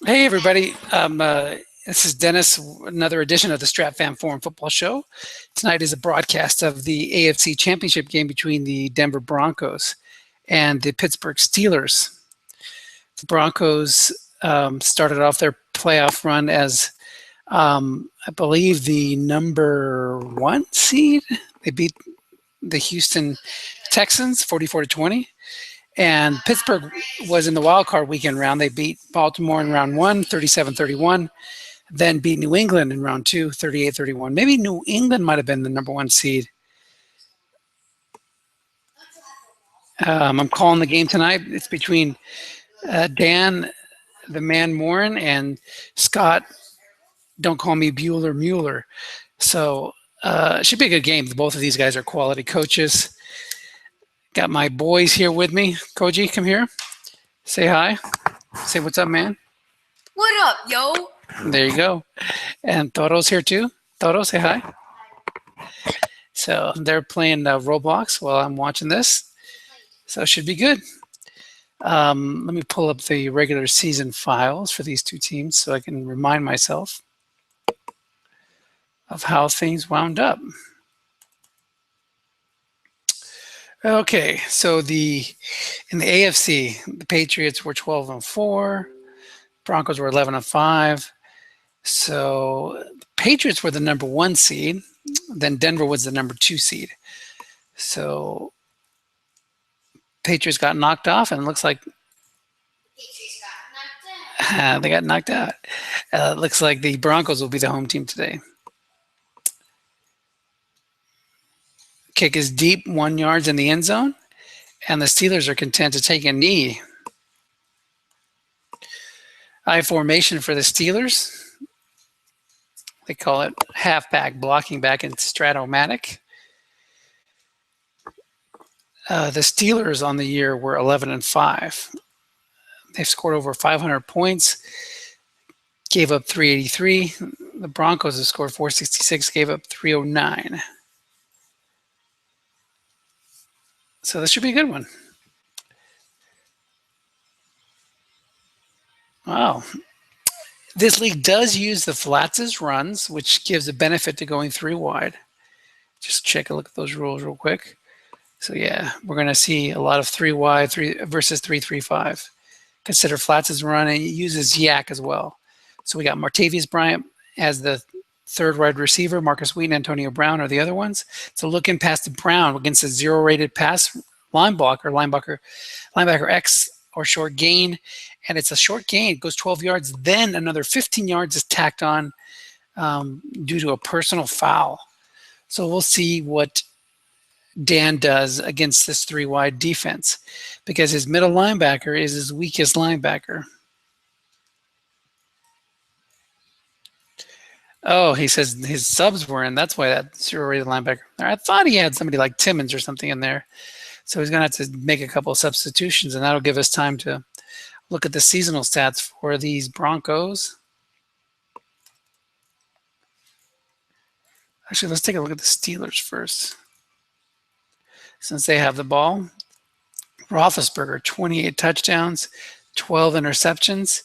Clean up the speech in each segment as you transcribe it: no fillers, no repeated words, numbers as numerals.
Hey, everybody. This is Dennis, another edition of the Strat Fan Forum Football Show. Tonight is a broadcast of the AFC Championship game between the Denver Broncos and the Pittsburgh Steelers. The Broncos started off their playoff run as, I believe, the number 1 seed. They beat the Houston Texans 44-20. And Pittsburgh was in the wild card weekend round. They beat Baltimore in round 1, 37-31, then beat New England in round 2, 38-31. Maybe New England might have been the number 1 seed. I'm calling the game tonight. It's between Dan, the man Morin, and Scott, don't call me Mueller. So it should be a good game. Both of these guys are quality coaches. Got my boys here with me. Koji, come here. Say hi. Say what's up, man. What up, yo? There you go. And Toro's here too. Toro, say hi. So they're playing Roblox while I'm watching this. So it should be good. Let me pull up the regular season files for these two teams so I can remind myself of how things wound up. Okay, so in the AFC, the Patriots were 12-4, Broncos were 11-5. So the Patriots were the number 1 seed, then Denver was the number 2 seed. So Patriots got knocked off, and it looks like they got knocked out. Looks like the Broncos will be the home team today. Kick is deep, 1 yard in the end zone, and the Steelers are content to take a knee. I formation for the Steelers. They call it halfback, blocking back in Stratomatic. The Steelers on the year were 11-5. They've scored over 500 points, gave up 383. The Broncos have scored 466, gave up 309. So this should be a good one. Wow. This league does use the flats as runs, which gives a benefit to going 3 wide. Just check a look at those rules real quick. So yeah, we're going to see a lot of 3 wide, 3 versus 3-3-5. Consider flats as run, and it uses yak as well. So we got Martavius Bryant as the 3rd wide receiver. Marcus Wheaton, Antonio Brown are the other ones. So looking past the Brown against a 0-rated pass linebacker X or short gain, and it's a short gain. It goes 12 yards. Then another 15 yards is tacked on due to a personal foul. So we'll see what Dan does against this 3 wide defense, because his middle linebacker is his weakest linebacker. Oh, he says his subs were in. That's why that 0-rated linebacker. I thought he had somebody like Timmons or something in there. So he's going to have to make a couple of substitutions, and that'll give us time to look at the seasonal stats for these Broncos. Actually, let's take a look at the Steelers first, since they have the ball. Roethlisberger, 28 touchdowns, 12 interceptions,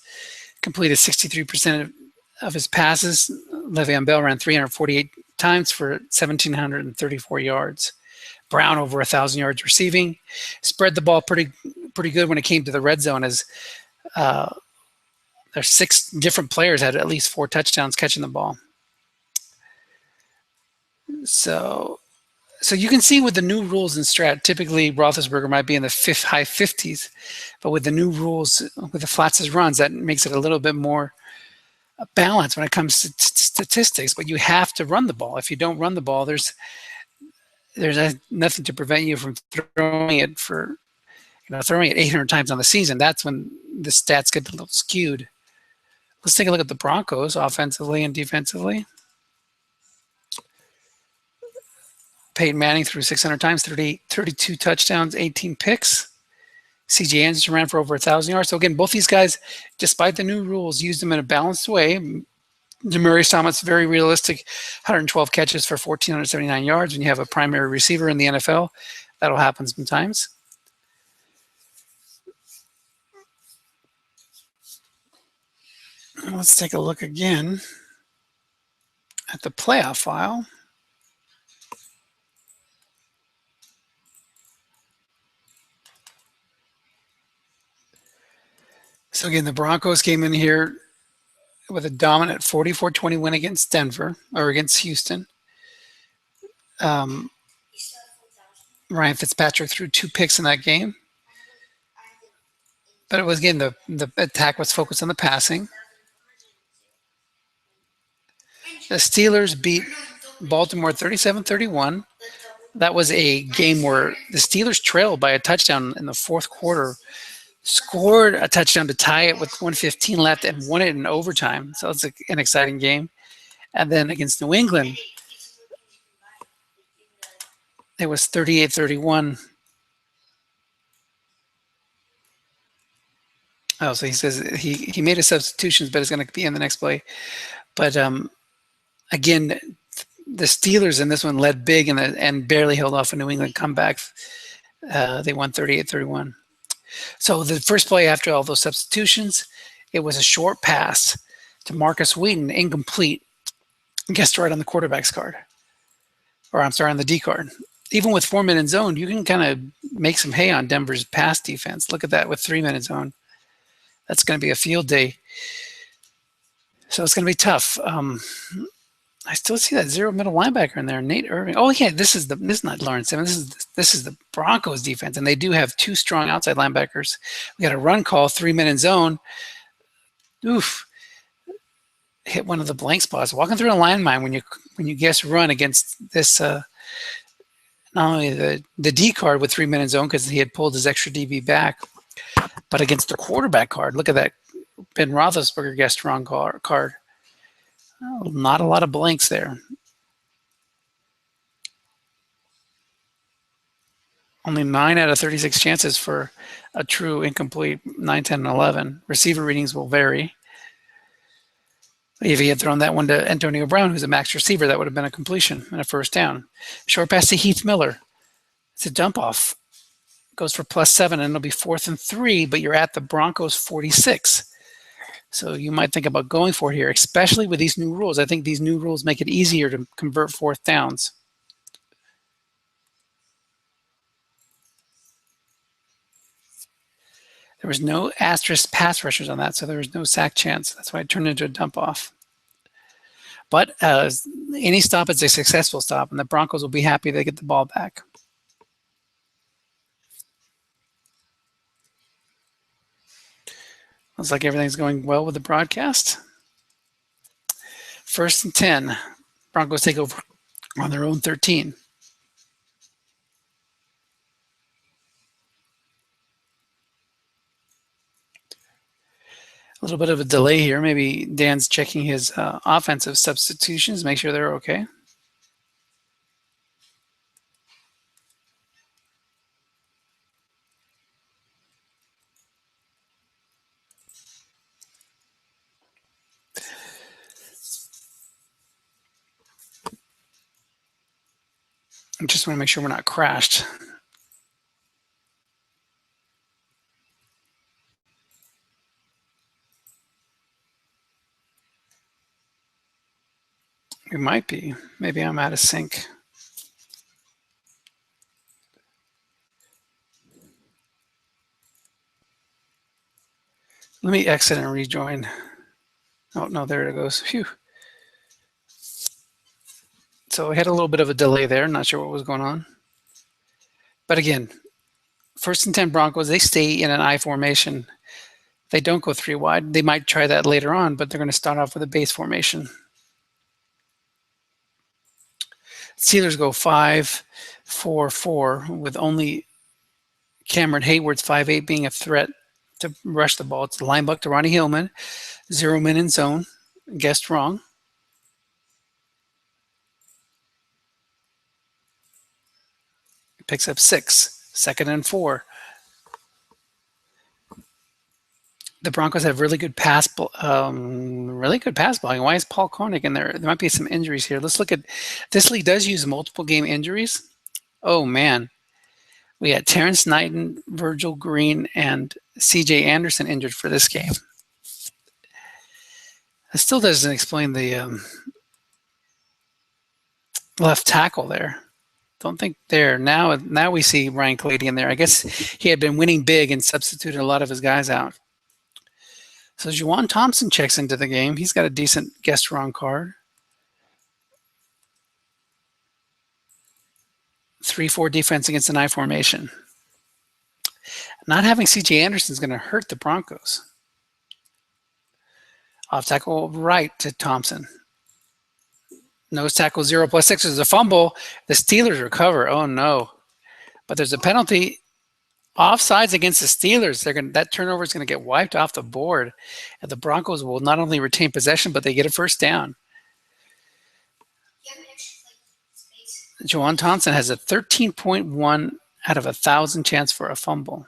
completed 63% of his passes. Le'Veon Bell ran 348 times for 1,734 yards. Brown over 1,000 yards receiving. Spread the ball pretty good when it came to the red zone, as there's 6 different players had at least 4 touchdowns catching the ball. So you can see with the new rules in Strat, typically Roethlisberger might be in the high 50s, but with the new rules, with the flats as runs, that makes it a little bit more balanced when it comes to statistics. But you have to run the ball. If you don't run the ball, there's nothing to prevent you from throwing it 800 times on the season. That's when the stats get a little skewed. Let's take a look at the Broncos offensively and defensively. Peyton Manning threw 600 times, 32 touchdowns, 18 picks. C.J. Anderson ran for over 1,000 yards. So again, both these guys, despite the new rules, used them in a balanced way. Demaryius Thomas, very realistic, 112 catches for 1,479 yards. When you have a primary receiver in the NFL, that'll happen sometimes. Let's take a look again at the playoff file. So again, the Broncos came in here with a dominant 44-20 win against Denver, or against Houston. Ryan Fitzpatrick threw 2 picks in that game. But it was, again, the attack was focused on the passing. The Steelers beat Baltimore 37-31. That was a game where the Steelers trailed by a touchdown in the fourth quarter, scored a touchdown to tie it with 1:15 left, and won it in overtime. So it's an exciting game. And then against New England, it was 38-31. Oh, so he says he made his substitutions, but it's going to be in the next play. But again, the Steelers in this one led big and barely held off a New England comeback. They won 38-31. So the first play after all those substitutions, it was a short pass to Marcus Wheaton, incomplete, guessed right on the quarterback's card. Or I'm sorry, on the D card. Even with 4 minute zone, you can kind of make some hay on Denver's pass defense. Look at that with 3 minute zone. That's going to be a field day. So it's going to be tough. I still see that zero middle linebacker in there, Nate Irving. Oh yeah, this is not Lawrence Simmons. This is the Broncos defense, and they do have 2 strong outside linebackers. We got a run call, 3 minute zone. Oof, hit one of the blank spots. Walking through a landmine when you guess run against this. Not only the D card with 3 minute zone because he had pulled his extra DB back, but against the quarterback card. Look at that. Ben Roethlisberger guessed wrong card. Oh, not a lot of blanks there. Only 9 out of 36 chances for a true incomplete 9, 10, and 11. Receiver readings will vary. If he had thrown that one to Antonio Brown, who's a max receiver, that would have been a completion and a first down. Short pass to Heath Miller. It's a dump off. Goes for +7, and it'll be 4th and 3, but you're at the Broncos 46. So you might think about going for it here, especially with these new rules. I think these new rules make it easier to convert 4th downs. There was no asterisk pass rushers on that, so there was no sack chance. That's why it turned into a dump off. But any stop is a successful stop, and the Broncos will be happy they get the ball back. Looks like everything's going well with the broadcast. 1st and 10. Broncos take over on their own 13. A little bit of a delay here. Maybe Dan's checking his offensive substitutions, make sure they're okay. I just want to make sure we're not crashed. We might be. Maybe I'm out of sync. Let me exit and rejoin. Oh, no, there it goes. Phew. So we had a little bit of a delay there. Not sure what was going on. But again, 1st and 10 Broncos, they stay in an I formation. They don't go 3 wide. They might try that later on, but they're going to start off with a base formation. Steelers go 5-4-4 with only Cameron Hayward's 5'8" being a threat to rush the ball. It's the linebacker to Ronnie Hillman. 0 min in zone. Guessed wrong. Picks up 6. 2nd and 4. The Broncos have really good pass blocking. Why is Paul Koenig in there? There might be some injuries here. Let's look at this. League does use multiple game injuries. Oh man, we had Terrence Knighton, Virgil Green, and C.J. Anderson injured for this game. It still doesn't explain the left tackle there. Don't think there. Now we see Ryan Clady in there. I guess he had been winning big and substituted a lot of his guys out. So Juwan Thompson checks into the game. He's got a decent guessed wrong card. 3-4 defense against an I formation. Not having C.J. Anderson is going to hurt the Broncos. Off tackle right to Thompson. Nose tackle 0+6. There's a fumble. The Steelers recover. Oh no! But there's a penalty. Offsides against the Steelers. That turnover is going to get wiped off the board, and the Broncos will not only retain possession, but they get a first down. Juwan Thompson has a 13.1 out of 1,000 chance for a fumble.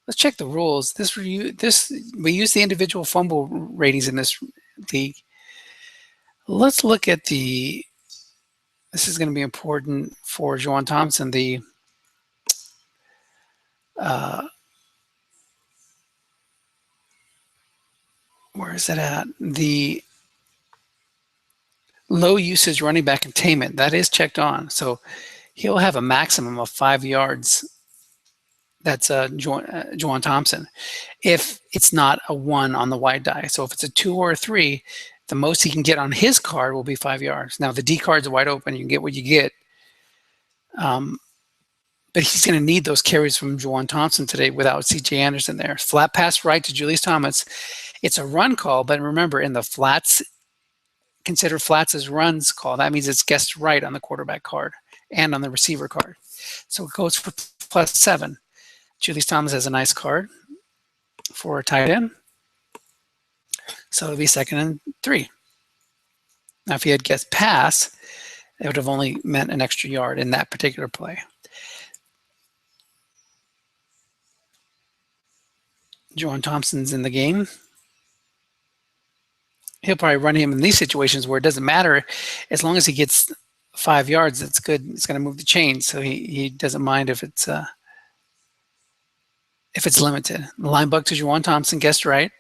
Let's check the rules. We use the individual fumble ratings in this league. Let's look at this is going to be important for Juwan Thompson. Where is it at? The low usage running back containment, that is checked on. So he'll have a maximum of 5 yards. That's Juwan Thompson. If it's not a 1 on the wide die. So if it's a 2 or a 3, the most he can get on his card will be 5 yards. Now the D card's wide open. You can get what you get. But he's going to need those carries from Juwan Thompson today without C.J. Anderson there. Flat pass right to Julius Thomas. It's a run call, but remember, in the flats, consider flats as runs call. That means it's guessed right on the quarterback card and on the receiver card. So it goes for +7. Julius Thomas has a nice card for a tight end. So it'll be 2nd and 3. Now, if he had guessed pass, it would have only meant an extra yard in that particular play. Juwan Thompson's in the game. He'll probably run him in these situations where it doesn't matter. As long as he gets 5 yards, it's good. It's going to move the chain, so he doesn't mind if it's limited. Line buck to Juwan Thompson, guessed right.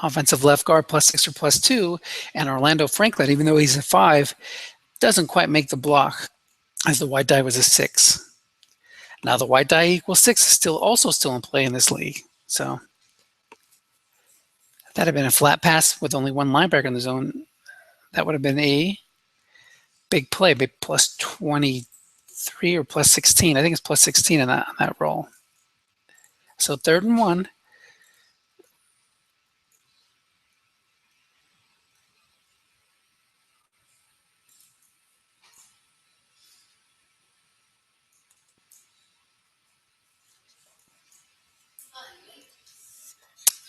Offensive left guard +6 or +2, and Orlando Franklin, even though he's a 5, doesn't quite make the block, as the white die was a 6. Now the white die equals 6 is also still in play in this league. So if that had been a flat pass with only one linebacker in the zone, that would have been a big play, maybe +23 or +16. I think it's +16 in that roll. So 3rd and 1.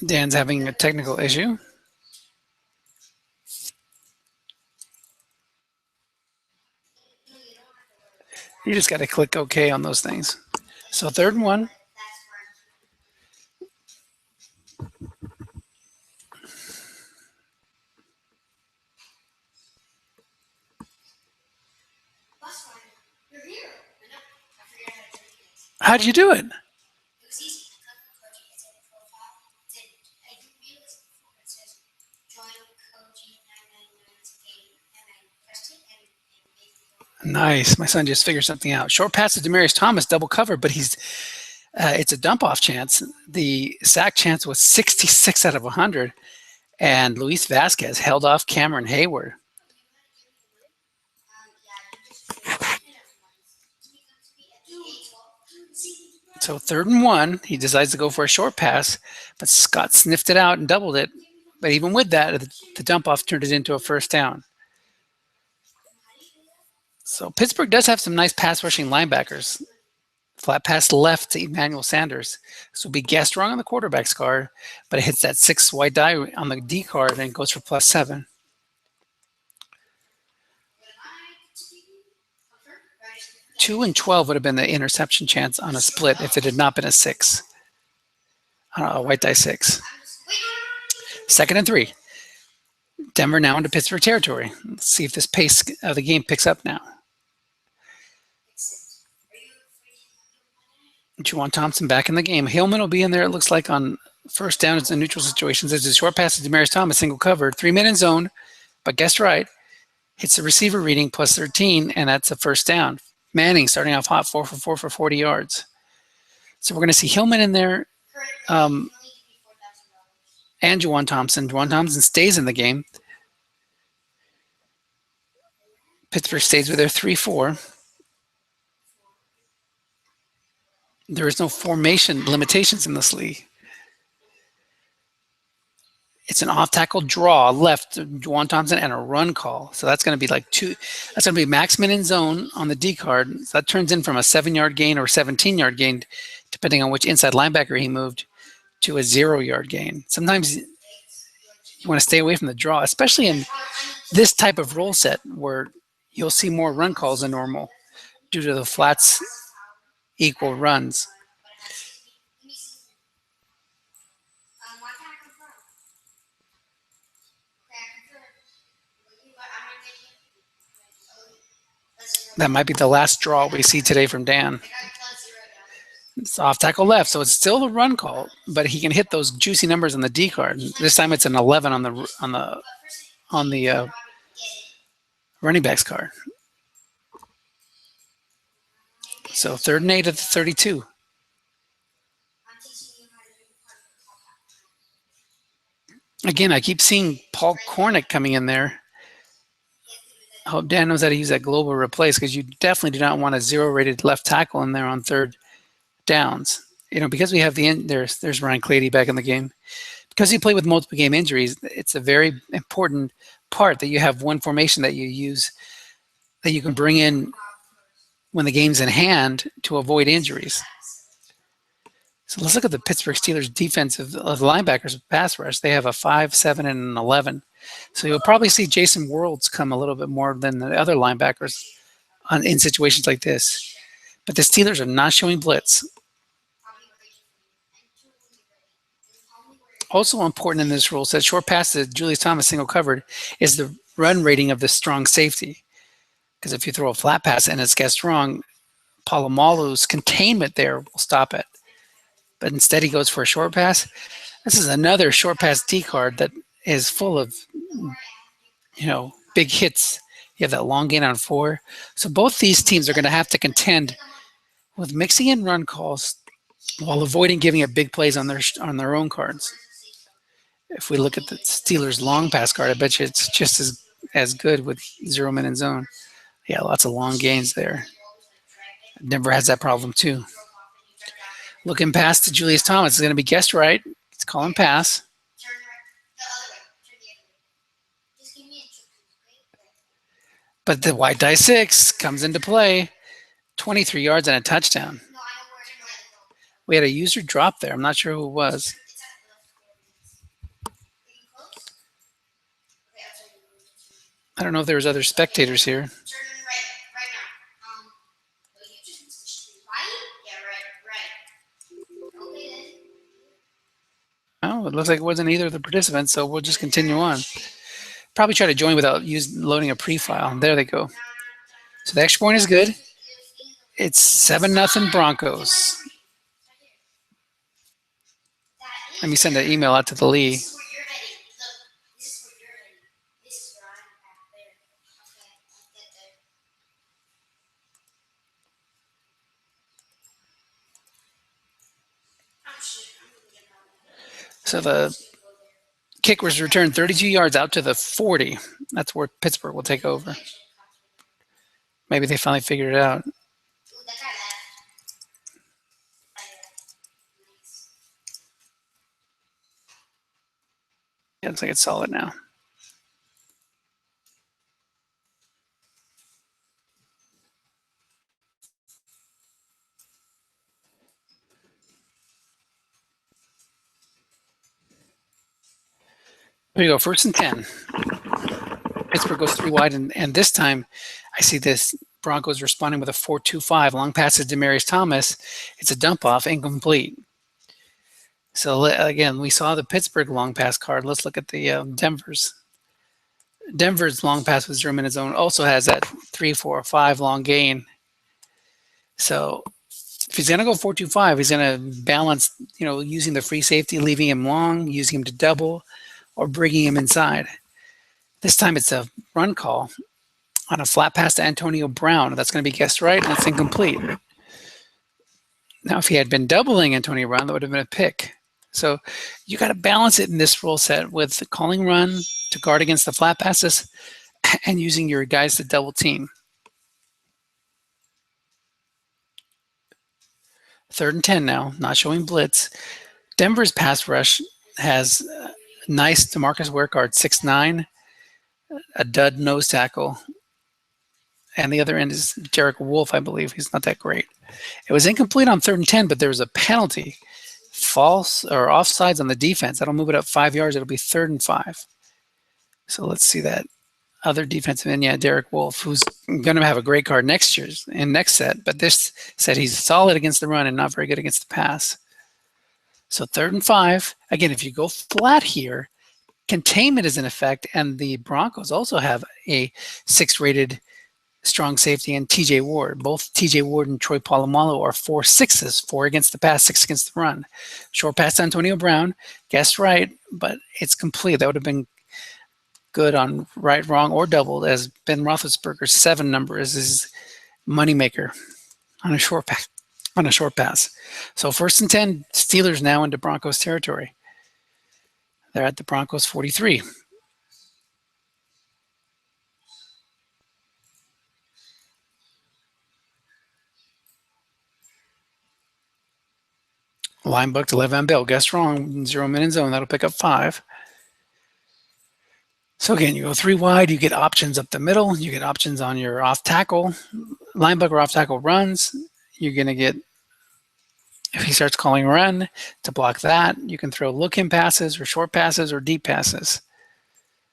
Dan's having a technical issue. You just got to click OK on those things. So 3rd and 1. How'd you do it? Nice. My son just figured something out. Short pass to Demaryius Thomas, double cover, but it's a dump off chance. The sack chance was 66 out of 100, and Luis Vasquez held off Cameron Hayward. So 3rd and 1, he decides to go for a short pass, but Scott sniffed it out and doubled it. But even with that, the dump off turned it into a first down. So Pittsburgh does have some nice pass rushing linebackers. Flat pass left to Emmanuel Sanders. This will be guessed wrong on the quarterback's card, but it hits that 6 white die on the D card and goes for +7. Two and 12 would have been the interception chance on a split if it had not been a 6. A white die 6. 2nd and 3. Denver now into Pittsburgh territory. Let's see if this pace of the game picks up now. Juwan Thompson back in the game. Hillman will be in there, it looks like, on First down is in neutral situations. There's a short pass to Demaryius Thomas, single covered, 3-minute zone, but guess right, hits the receiver reading plus 13, and that's a first down. Manning starting off hot, 4 for 4 for 40 yards. So we're going to see Hillman in there and Juwan Thompson. Juwan Thompson stays in the game. Pittsburgh stays with their 3-4. There is no formation limitations in this league. It's an off-tackle draw left, Juwan Thompson, and a run call. So that's going to be like that's going to be max min in zone on the D card. So that turns in from a 7-yard gain or 17-yard gain, depending on which inside linebacker he moved, to a 0-yard gain. Sometimes you want to stay away from the draw, especially in this type of role set where you'll see more run calls than normal due to the flats equal runs. That might be the last draw we see today from Dan. It's off tackle left, so it's still the run call, but he can hit those juicy numbers on the D card. This time it's an 11 on the running backs card. So 3rd and 8 at the 32. Again, I keep seeing Paul Kornick coming in there. I hope Dan knows how to use that global replace, because you definitely do not want a 0-rated left tackle in there on 3rd downs. Because we have there's Ryan Clady back in the game. Because he played with multiple game injuries, it's a very important part that you have one formation that you use that you can bring in when the game's in hand to avoid injuries. So let's look at the Pittsburgh Steelers defensive linebackers pass rush. They have a 5, 7, and an 11. So you'll probably see Jason Worlds come a little bit more than the other linebackers in situations like this. But the Steelers are not showing blitz. Also important in this rule set, short pass to Julius Thomas single covered, is the run rating of the strong safety. Because if you throw a flat pass and it's guessed wrong, Palomalu's containment there will stop it. But instead he goes for a short pass. This is another short pass D card that is full of, big hits. You have that long gain on 4. So both these teams are going to have to contend with mixing in run calls while avoiding giving up big plays on their own cards. If we look at the Steelers long pass card, I bet you it's just as good with 0-minute zone. Yeah, lots of long gains there. Denver has that problem too. Looking pass to Julius Thomas is going to be guessed right. It's calling pass. But the white die 6 comes into play. 23 yards and a touchdown. We had a user drop there. I'm not sure who it was. I don't know if there was other spectators here. Oh, it looks like it wasn't either of the participants, so we'll just continue on. Probably try to join without loading a pre-file. There they go. So the extra point is good. It's 7-0 Broncos. Let me send an email out to the league. So the kick was returned 32 yards out to the 40. That's where Pittsburgh will take over. Maybe they finally figured it out. Yeah, looks like it's solid now. There you go, 1st and 10. Pittsburgh goes 3 wide, and this time I see this Broncos responding with a 4-2-5. Long pass to Demaryius Thomas. It's a dump off, incomplete. So again, we saw the Pittsburgh long pass card. Let's look at the Denver's. Denver's long pass with 0-minute zone also has that 3-4-5 long gain. So If he's going to go 4-2-5, he's going to balance, using the free safety, leaving him long, using him to double, or bringing him inside. This time it's a run call on a flat pass to Antonio Brown. That's going to be guessed right, and it's incomplete. Now, if he had been doubling Antonio Brown, that would have been a pick. So you got to balance it in this rule set with calling run to guard against the flat passes and using your guys to double team. 3rd and 10 now, not showing blitz. Denver's pass rush has nice DeMarcus Ware guard, 6'9", a dud nose tackle. And the other end is Derek Wolfe, I believe. He's not that great. It was incomplete on 3rd and 10, but there was a penalty. False or offsides on the defense. That'll move it up 5 yards. It'll be 3rd and 5. So let's see that. Other defensive end, Derek Wolfe, who's going to have a great card next set, but this set he's solid against the run and not very good against the pass. So 3rd and 5. Again, if you go flat here, containment is in effect, and the Broncos also have a 6th-rated strong safety and TJ Ward. Both TJ Ward and Troy Polamalu are 4-6s, 4 against the pass, 6 against the run. Short pass to Antonio Brown, guessed right, but it's complete. That would have been good on right, wrong, or doubled, as Ben Roethlisberger's 7 number is his moneymaker on a short pass. So 1st and 10, Steelers now into Broncos territory. They're at the Broncos 43. Line book to Le'Veon Bell. Guess wrong. 0 minute zone. That'll pick up 5. So again, you go 3 wide. You get options up the middle. You get options on your off tackle. Linebacker off tackle runs. You're going to get, if he starts calling run, to block that, you can throw look-in passes or short passes or deep passes.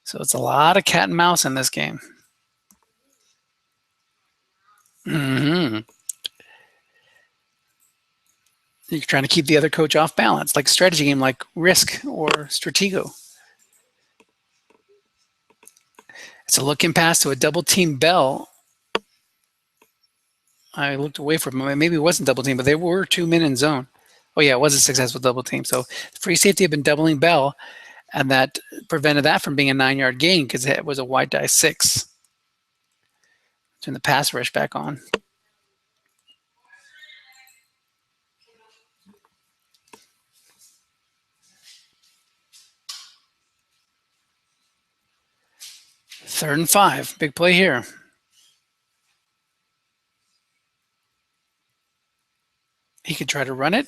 So it's a lot of cat and mouse in this game. You're trying to keep the other coach off balance, like a strategy game like Risk or Stratego. It's a look-in pass to a double-team Bell. I looked away from him. Maybe it wasn't double-team, but they were 2 men in zone. Oh, yeah, it was a successful double-team. So free safety had been doubling Bell, and that prevented that from being a 9-yard gain because it was a wide die 6. Turn the pass rush back on. Third and 5. Big play here. He could try to run it.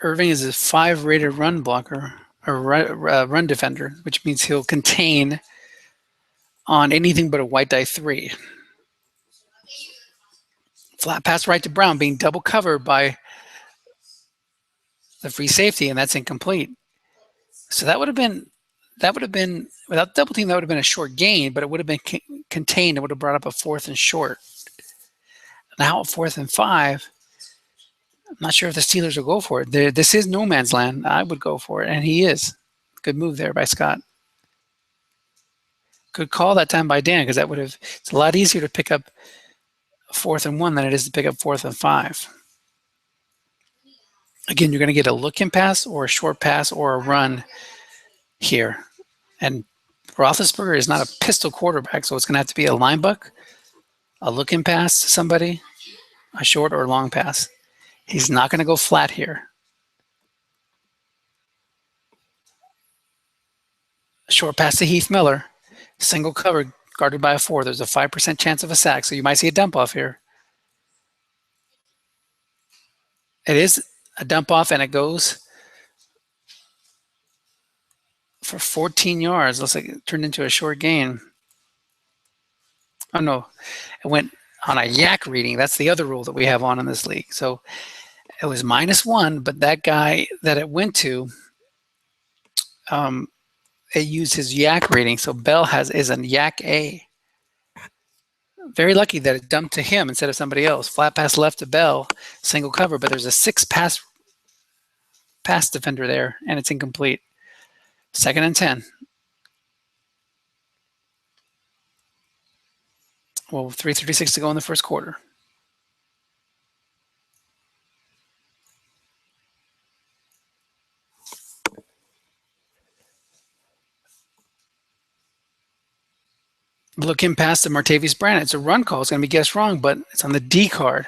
Irving is a 5-rated run blocker or run defender, which means he'll contain on anything but a white die 3. Flat pass right to Brown, being double covered by the free safety, and that's incomplete. So that would have been without double team, that would have been a short gain, but it would have been contained. It would have brought up a 4th and short. Now at 4th and 5, I'm not sure if the Steelers will go for it. This is no man's land. I would go for it, and he is. Good move there by Scott. Good call that time by Dan, because that would have. It's a lot easier to pick up 4th and 1 than it is to pick up 4th and 5. Again, you're going to get a look-in pass or a short pass or a run here. And Roethlisberger is not a pistol quarterback, so it's going to have to be a line buck, a look-in pass to somebody, a short or long pass. He's not going to go flat here. A short pass to Heath Miller. Single cover guarded by a 4. There's a 5% chance of a sack, so you might see a dump off here. It is a dump off, and it goes for 14 yards. Looks like it turned into a short gain. Oh, no. It went on a yak reading. That's the other rule that we have on in this league. So it was -1, but that guy that it went to, it used his yak rating. So Bell is a yak A. Very lucky that it dumped to him instead of somebody else. Flat pass left to Bell, single cover, but there's a 6 pass defender there, and it's incomplete. 2nd and 10. Well, 3:36 to go in the first quarter. Looking past the Martavis Bryant, it's a run call. It's going to be guessed wrong, but it's on the D card,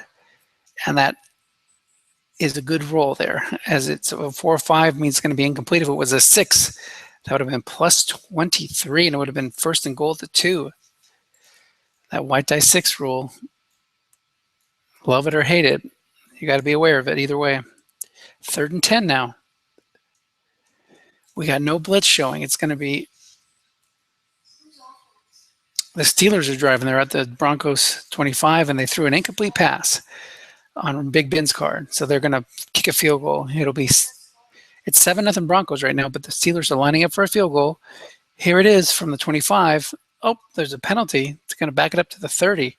and that is a good roll there. As it's a 4 or 5 means it's going to be incomplete. If it was a 6, that would have been plus 23, and it would have been first and goal at the 2. That white die 6 rule, love it or hate it, you got to be aware of it either way. 3rd and 10 now. We got no blitz showing. It's going to be the Steelers are driving. They're at the Broncos 25, and they threw an incomplete pass on Big Ben's card. So they're going to kick a field goal. It's 7-0 Broncos right now, but the Steelers are lining up for a field goal. Here it is from the 25. Oh, there's a penalty. It's going to back it up to the 30.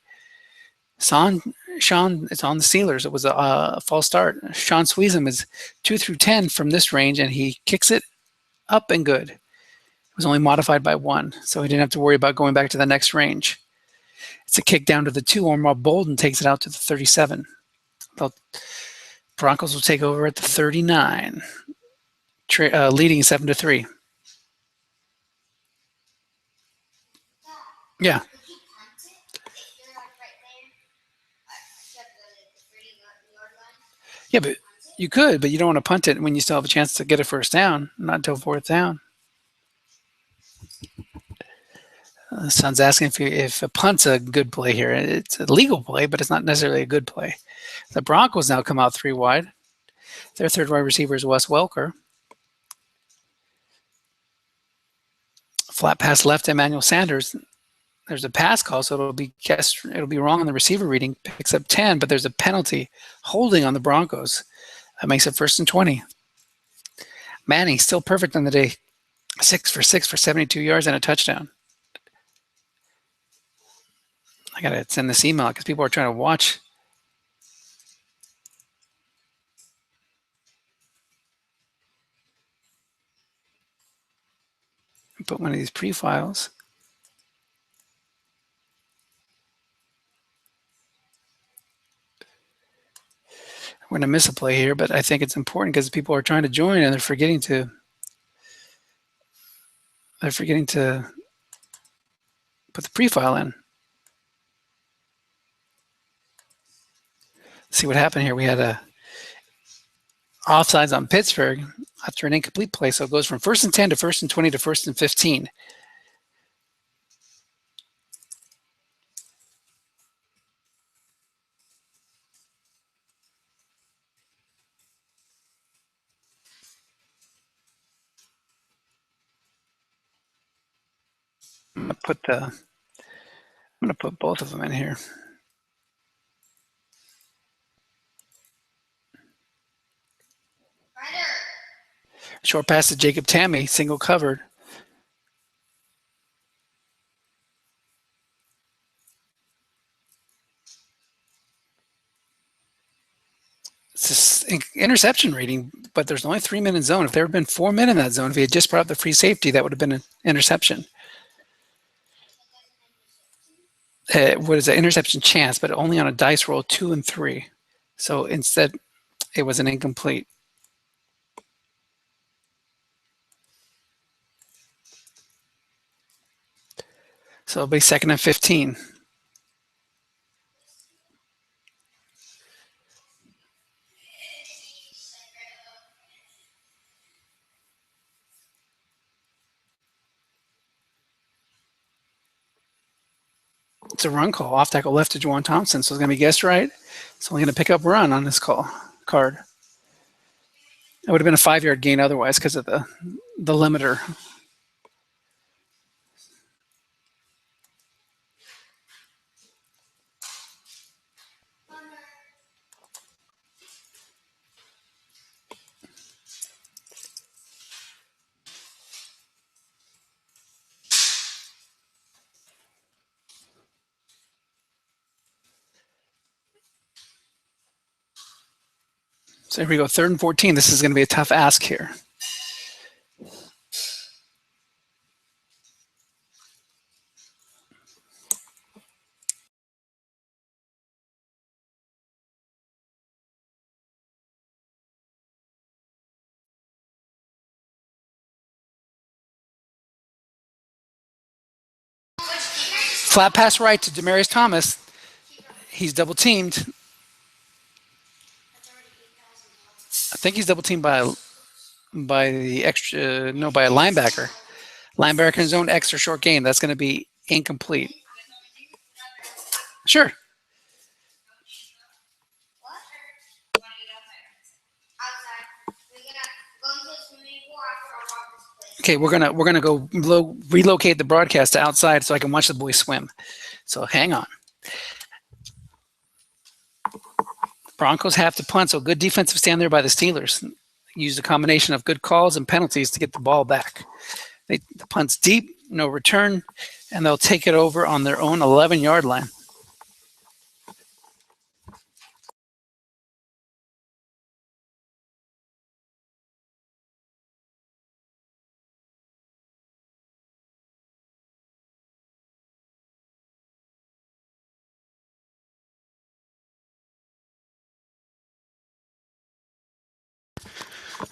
Sean, it's on the Steelers. It was a false start. Sean Sweezum is 2 through 10 from this range, and he kicks it up and good. It was only modified by 1, so he didn't have to worry about going back to the next range. It's a kick down to the 2. Omar Bolden takes it out to the 37. The Broncos will take over at the 39, leading 7-3. Yeah. Yeah, but you could, but you don't want to punt it when you still have a chance to get a first down, not until 4th down. Son's asking if a punt's a good play here. It's a legal play, but it's not necessarily a good play. The Broncos now come out 3 wide. Their 3rd wide receiver is Wes Welker. Flat pass left to Emmanuel Sanders. There's a pass call, so it'll be wrong on the receiver reading. Picks up 10, but there's a penalty holding on the Broncos. That makes it 1st and 20. Manning still perfect on the day. 6 for 6 for 72 yards and a touchdown. I got to send this email because people are trying to watch. Put one of these pre-files. We're going to miss a play here, but I think it's important because people are trying to join and they're forgetting to put the pre-file in. See what happened here. We had a offsides on Pittsburgh after an incomplete play, so it goes from 1st and 10 to 1st and 20 to 1st and 15. I'm gonna put both of them in here. Short pass to Jacob Tamme, single covered. It's this interception rating, but there's only 3 men in zone. If there had been 4 men in that zone, if he had just brought up the free safety, that would have been an interception. What is an interception chance, but only on a dice roll 2 and 3. So instead, it was an incomplete. So it'll be 2nd and 15. It's a run call, off tackle left to Juwan Thompson. So it's going to be guessed right. It's only going to pick up run on this card. It would have been a 5-yard gain otherwise because of the limiter. So here we go, 3rd and 14. This is going to be a tough ask here. Flat pass right to Demaryius Thomas. He's double teamed. I think he's double teamed by a linebacker. Linebacker in his own extra short game. That's going to be incomplete. Sure. Okay, we're gonna go relocate the broadcast to outside so I can watch the boys swim. So hang on. Broncos have to punt, so good defensive stand there by the Steelers. Used a combination of good calls and penalties to get the ball back. The punt's deep, no return, and they'll take it over on their own 11-yard line.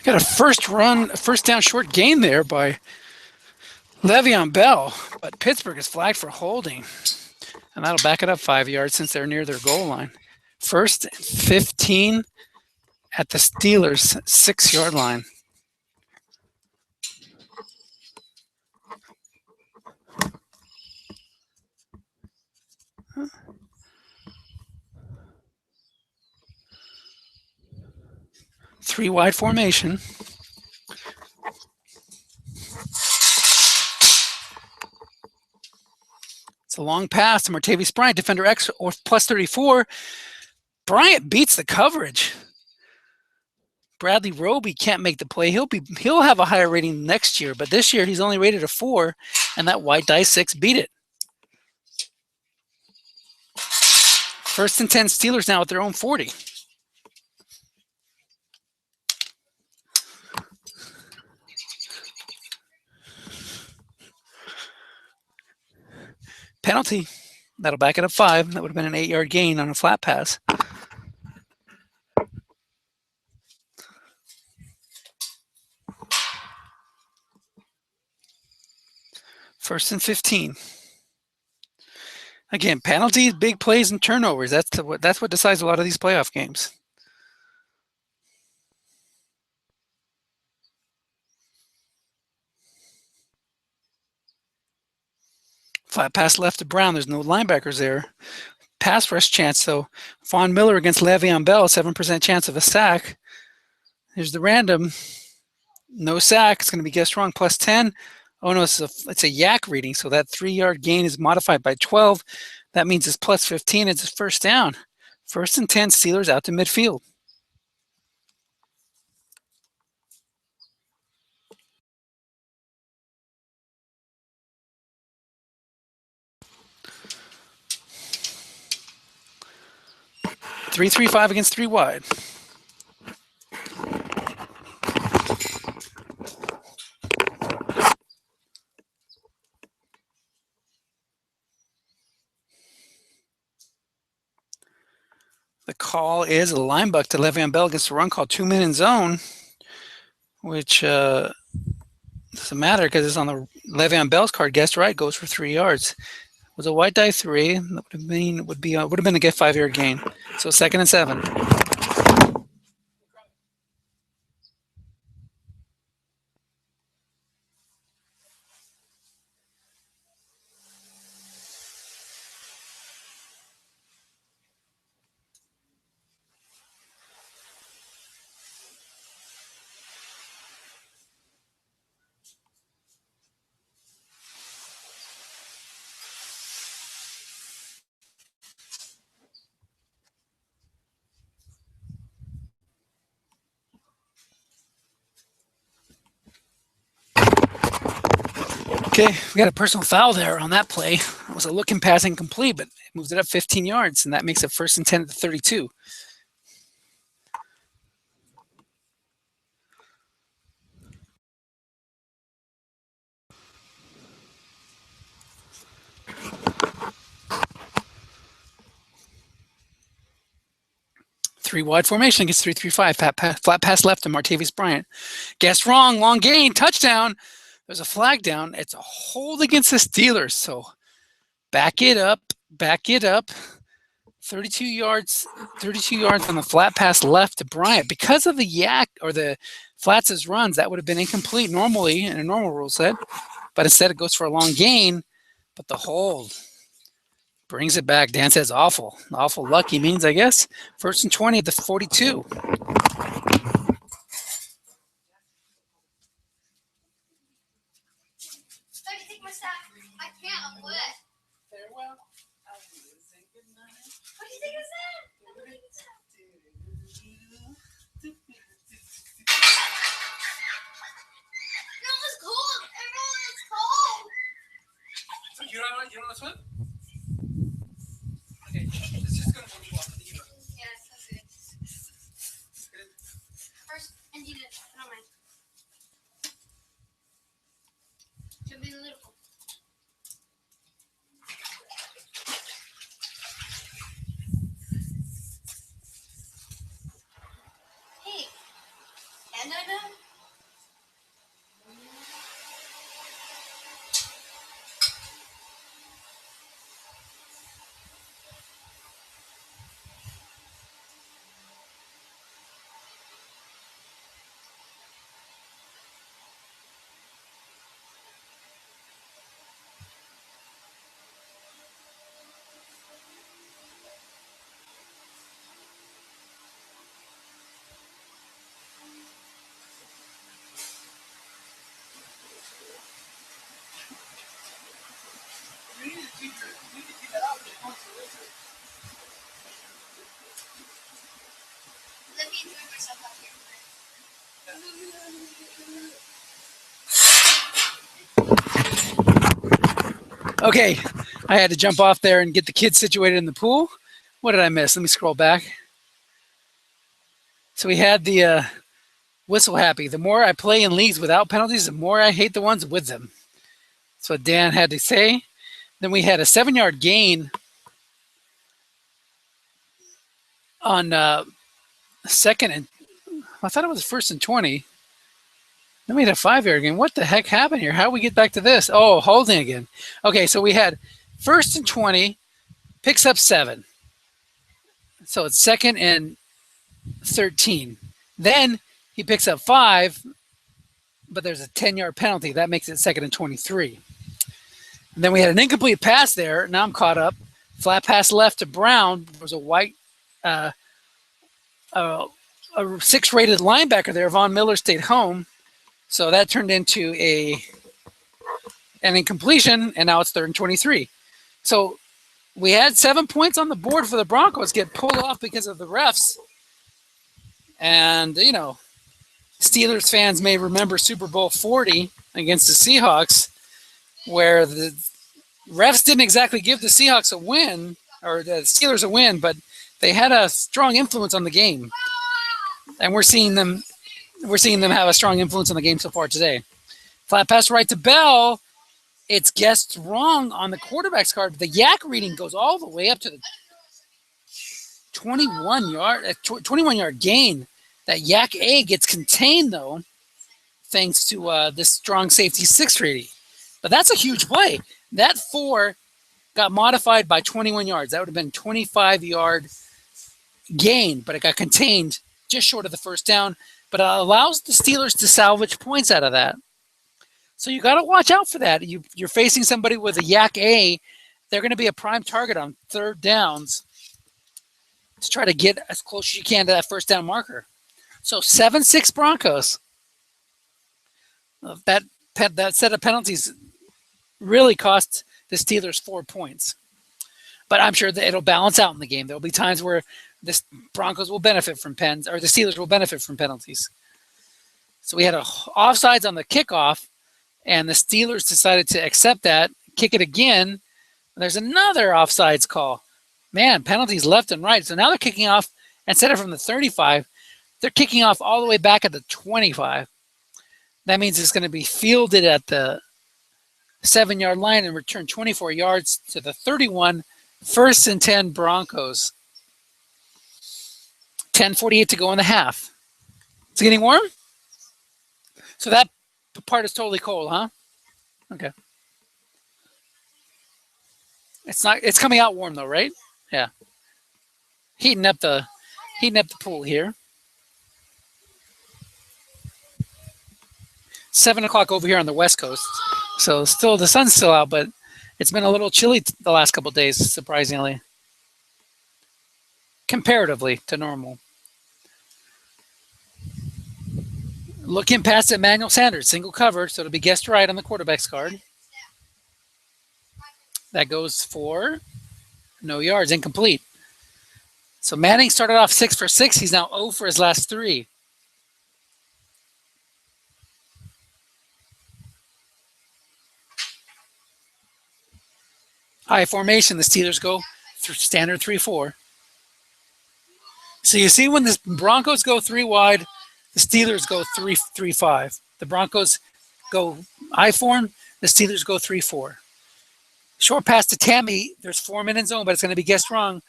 Got a first down short gain there by Le'Veon Bell, but Pittsburgh is flagged for holding, and that'll back it up 5 yards since they're near their goal line. 1st and 15 at the Steelers' 6-yard line. Three wide formation. It's a long pass to Martavis Bryant, defender X or plus 34. Bryant beats the coverage. Bradley Roby can't make the play. He'll have a higher rating next year, but this year he's only rated a 4, and that white die 6 beat it. 1st and 10 Steelers now at their own 40. Penalty. That'll back it up 5. That would have been an 8-yard gain on a flat pass. First and 15. Again, penalties, big plays, and turnovers. That's what decides a lot of these playoff games. Flat pass left to Brown. There's no linebackers there. Pass rush chance, though. Von Miller against Le'Veon Bell, 7% chance of a sack. Here's the random. No sack. It's going to be guessed wrong, plus 10. Oh, no, it's a yak reading, so that 3-yard gain is modified by 12. That means it's plus 15. It's a first down. 1st and 10, Steelers out to midfield. Three-3-5 against 3 wide. The call is a linebucker to Le'Veon Bell against a run called 2-man in zone, which doesn't matter because it's on the Le'Veon Bell's card. Guessed right, goes for 3 yards. It was a white die 3. That would have been a get 5-yard gain. So 2nd and 7. Okay, we got a personal foul there on that play. It was a looking pass incomplete, but it moves it up 15 yards, and that makes it 1st and 10 at the 32. Three wide formation against 3-3-5. Flat pass left to Martavis Bryant. Guessed wrong, long gain, touchdown. There's a flag down. It's a hold against the Steelers. So Back it up. Back it up. 32 yards on the flat pass left to Bryant. Because of the yak or the flats' runs, that would have been incomplete normally in a normal rule set. But instead it goes for a long gain. But the hold brings it back. Dan says awful. Awful lucky means, I guess. 1st and 20 at the 42. I can't. I'm wet. Farewell. What do you think is that? No, it's cold. Everyone, it's cold. So you don't want to swim? Okay, it's just going to move you off the heater. Yes, that's good. First, I need it. I don't mind. Should be a little cold. Hey, and I know. Let me enjoy myself out here. Okay, I had to jump off there and get the kids situated in the pool. What did I miss? Let me scroll back. So we had the whistle happy. The more I play in leagues without penalties, the more I hate the ones with them. That's what Dan had to say. Then we had a 7-yard gain on second and I thought it was 1st and 20. Then we had a 5-yard gain. What the heck happened here? How do we get back to this? Oh, holding again. Okay, so we had 1st and 20, picks up 7. So it's 2nd and 13. Then he picks up 5, but there's a 10-yard penalty. That makes it 2nd and 23. And then we had an incomplete pass there. Now I'm caught up. Flat pass left to Brown. There was a white, a 6-rated linebacker there. Von Miller stayed home. So that turned into an incompletion, and now it's 3rd and 23. So we had 7 points on the board for the Broncos get pulled off because of the refs. And, you know, Steelers fans may remember Super Bowl 40 against the Seahawks, where the refs didn't exactly give the Seahawks a win, or the Steelers a win, but they had a strong influence on the game. And we're seeing them have a strong influence on the game so far today. Flat pass right to Bell. It's guessed wrong on the quarterback's card. The yak reading goes all the way up to the 21-yard gain. That yak A gets contained, though, thanks to this strong safety 6 rating. But that's a huge play. That 4 got modified by 21 yards. That would have been 25-yard gain, but it got contained just short of the first down. But it allows the Steelers to salvage points out of that. So you got to watch out for that. You're facing somebody with a yak A. They're going to be a prime target on 3rd downs to try to get as close as you can to that first down marker. So 7-6 Broncos. That set of penalties really cost the Steelers 4 points. But I'm sure that it'll balance out in the game. There'll be times where the Broncos will benefit from pens, or the Steelers will benefit from penalties. So we had a offsides on the kickoff, and the Steelers decided to accept that, kick it again. There's another offsides call. Man, penalties left and right. So now they're kicking off, instead of from the 35, they're kicking off all the way back at the 25. That means it's going to be fielded at the 7-yard line and return 24 yards to the 31. 1st and 10 Broncos. 10:48 to go in the half. It's getting warm? So that part is totally cold, huh? Okay. It's not. It's coming out warm though, right? Yeah. Heating up the pool here. 7 o'clock over here on the West Coast. So still the sun's still out, but it's been a little chilly the last couple of days, surprisingly, comparatively to normal. Looking past Emmanuel Sanders, single cover, so it'll be guessed right on the quarterback's card. That goes for no yards, incomplete. So Manning started off 6 for 6. He's now 0 for his last 3. High formation, the Steelers go standard 3-4. So you see when the Broncos go 3 wide, the Steelers go 3-5. The Broncos go I form, the Steelers go 3-4. Short pass to Tammy, there's 4 men in zone, but it's going to be guessed wrong.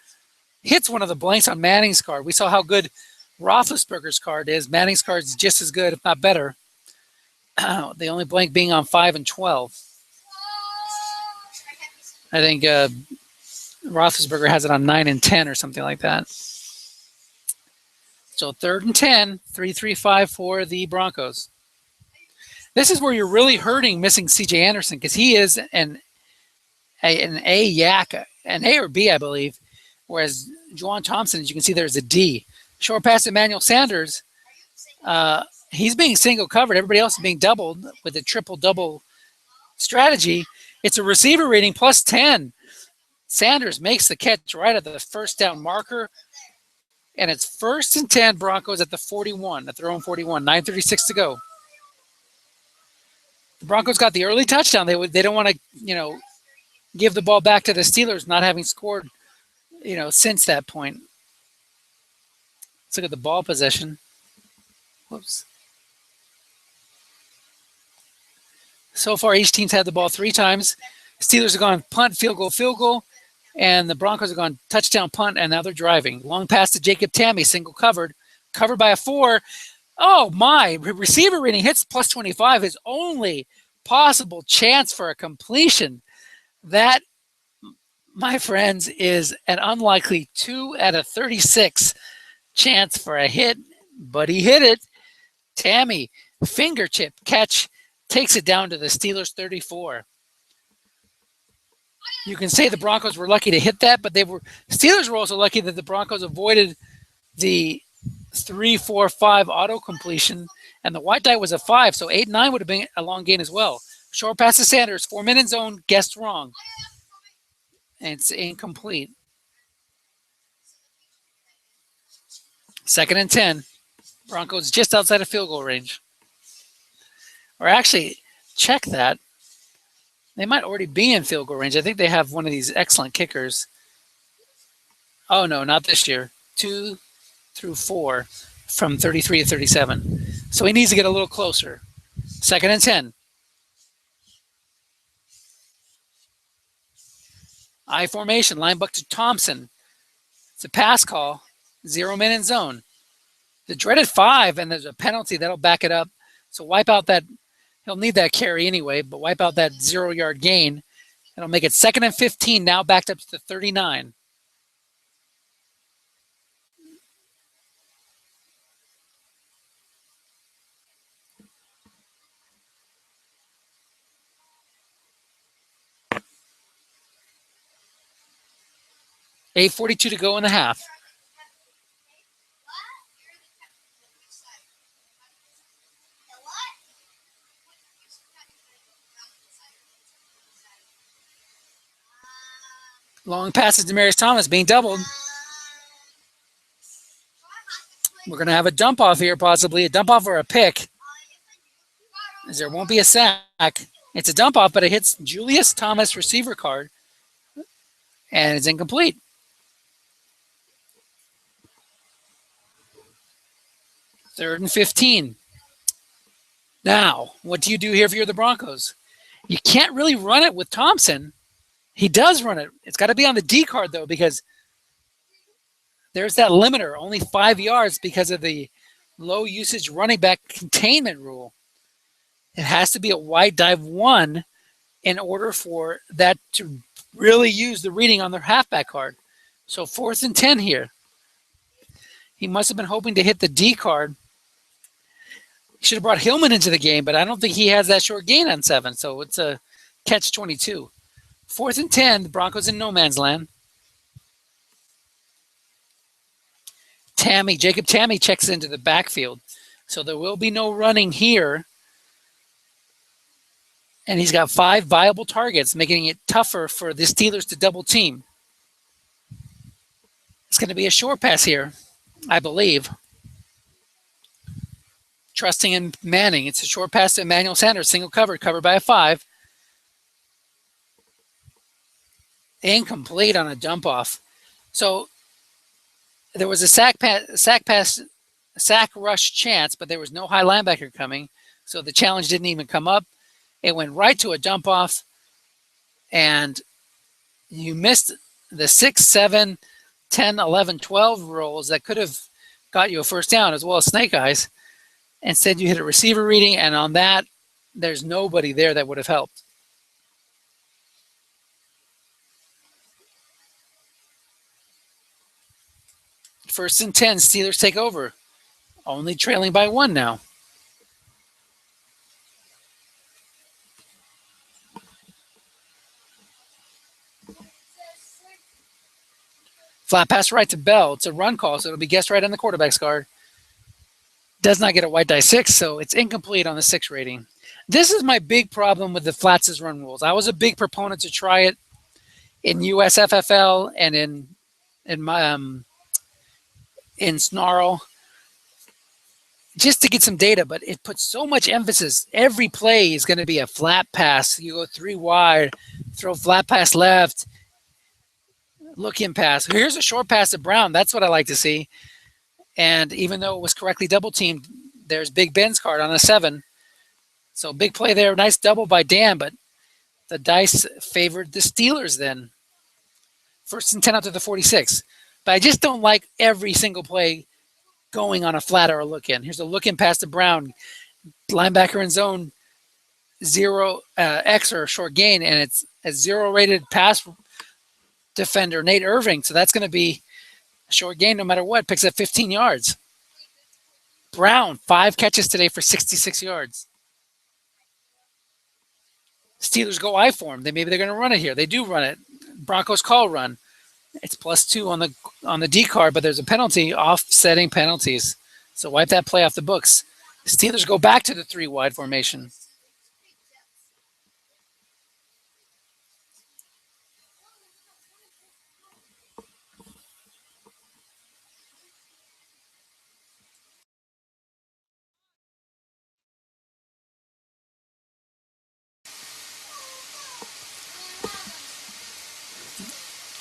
Hits one of the blanks on Manning's card. We saw how good Roethlisberger's card is. Manning's card is just as good, if not better. The only blank being on 5 and 12. I think Roethlisberger has it on 9 and 10 or something like that. So 3rd and 10, 3-3-5 for the Broncos. This is where you're really hurting missing C.J. Anderson because he is an A yak, an A or B, I believe, whereas Juwan Thompson, as you can see, there's a D. Short pass to Emmanuel Sanders. He's being single covered. Everybody else is being doubled with a triple-double strategy. It's a receiver rating plus 10. Sanders makes the catch right at the first down marker. And it's 1st and 10 Broncos at the 41, at their own 41, 9:36 to go. The Broncos got the early touchdown. They don't want to, give the ball back to the Steelers, not having scored, since that point. Let's look at the ball possession. Whoops. So far, each team's had the ball 3 times. Steelers have gone punt, field goal, and the Broncos have gone touchdown, punt, and now they're driving. Long pass to Jacob Tammy, single covered by a 4. Oh, my. Receiver rating hits plus 25, his only possible chance for a completion. That, my friends, is an unlikely 2 out of 36 chance for a hit, but he hit it. Tammy, fingertip catch, takes it down to the Steelers 34. You can say the Broncos were lucky to hit that, but Steelers were also lucky that the Broncos avoided the 3-4-5 auto completion, and the white die was a 5, so 8-9 would have been a long gain as well. Short pass to Sanders, 4 men in zone, guessed wrong. And it's incomplete. 2nd and 10. Broncos just outside of field goal range. Or actually, check that. They might already be in field goal range. I think they have one of these excellent kickers. Oh, no, not this year. 2 through 4 from 33 to 37. So he needs to get a little closer. 2nd and 10. I formation, line buck to Thompson. It's a pass call, 0 men in zone. The dreaded 5, and there's a penalty that'll back it up. So wipe out that. He'll need that carry anyway, but wipe out that 0-yard gain. It'll make it 2nd and 15, now backed up to the 39. $8:42 to go in the half. Long passes to Demaryius Thomas being doubled. We're going to have a dump off here, possibly. A dump off or a pick. As there won't be a sack. It's a dump off, but it hits Julius Thomas receiver card. And it's incomplete. Third and 15. Now, what do you do here if you're the Broncos? You can't really run it with Thompson. He does run it. It's got to be on the D card, though, because there's that limiter, only 5 yards because of the low usage running back containment rule. It has to be a wide dive 1 in order for that to really used the reading on their halfback card. So 4th and 10 here. He must have been hoping to hit the D card. He should have brought Hillman into the game, but I don't think he has that short gain on 7. So it's a catch 22. 4th and 10, the Broncos in no man's land. Jacob Tammy checks into the backfield. So there will be no running here. And he's got 5 viable targets, making it tougher for the Steelers to double team. It's going to be a short pass here, I believe. Trusting in Manning. It's a short pass to Emmanuel Sanders, single covered by a 5. Incomplete on a dump off. So there was a sack rush chance, but there was no high linebacker coming. So the challenge didn't even come up. It went right to a dump off, and you missed the 6, 7, 10, 11, 12 rolls that could have got you a first down, as well as snake eyes. Instead, you hit a receiver reading, and on that, there's nobody there that would have helped. First and 10, Steelers take over. Only trailing by 1 now. Flat pass right to Bell. It's a run call, so it'll be guessed right on the quarterback's guard. Does not get a white die 6, so it's incomplete on the 6 rating. This is my big problem with the flats run rules. I was a big proponent to try it in USFFL and in Snarl just to get some data, but it puts so much emphasis. Every play is going to be a flat pass. You go 3 wide, throw flat pass left, look in pass. Here's a short pass to Brown. That's what I like to see. And even though it was correctly double teamed, there's Big Ben's card on a 7. So big play there. Nice double by Dan, but the dice favored the Steelers then. First and 10 out to the 46. But I just don't like every single play going on a flat or a look in. Here's a look in pass to Brown. Linebacker in zone 0 X or short gain, and it's a 0 rated pass defender, Nate Irving. So that's going to be a short gain no matter what. Picks up 15 yards. Brown, 5 catches today for 66 yards. Steelers go I form. Maybe they're going to run it here. They do run it. Broncos call run. It's +2 on the D card, but there's a penalty, offsetting penalties. So wipe that play off the books. Steelers go back to the 3 wide formation.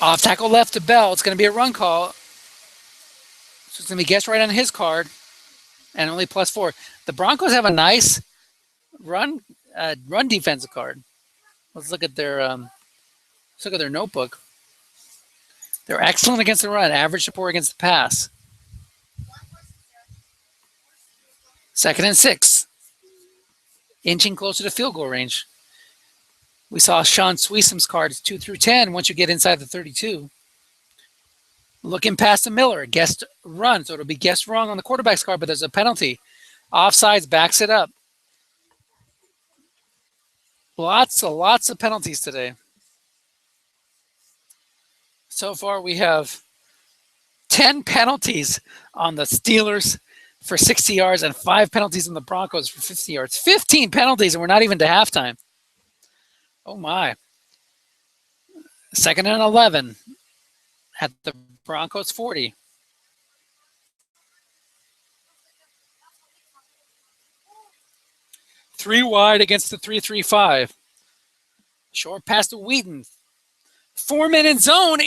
Off tackle left to Bell. It's going to be a run call. So it's going to be guessed right on his card, and only +4. The Broncos have a nice run defensive card. Let's look at their notebook. They're excellent against the run, average to poor against the pass. 2nd and 6, inching closer to field goal range. We saw Sean Sweesom's cards 2 through 10 once you get inside the 32. Looking past to Miller, guessed run, so it'll be guessed wrong on the quarterback's card, but there's a penalty. Offsides backs it up. Lots of penalties today. So far we have 10 penalties on the Steelers for 60 yards and 5 penalties on the Broncos for 50 yards. 15 penalties, and we're not even to halftime. Oh, my. 2nd and 11 at the Broncos 40. Three wide against the 3-3-5. Short pass to Wheaton. 4-man in zone.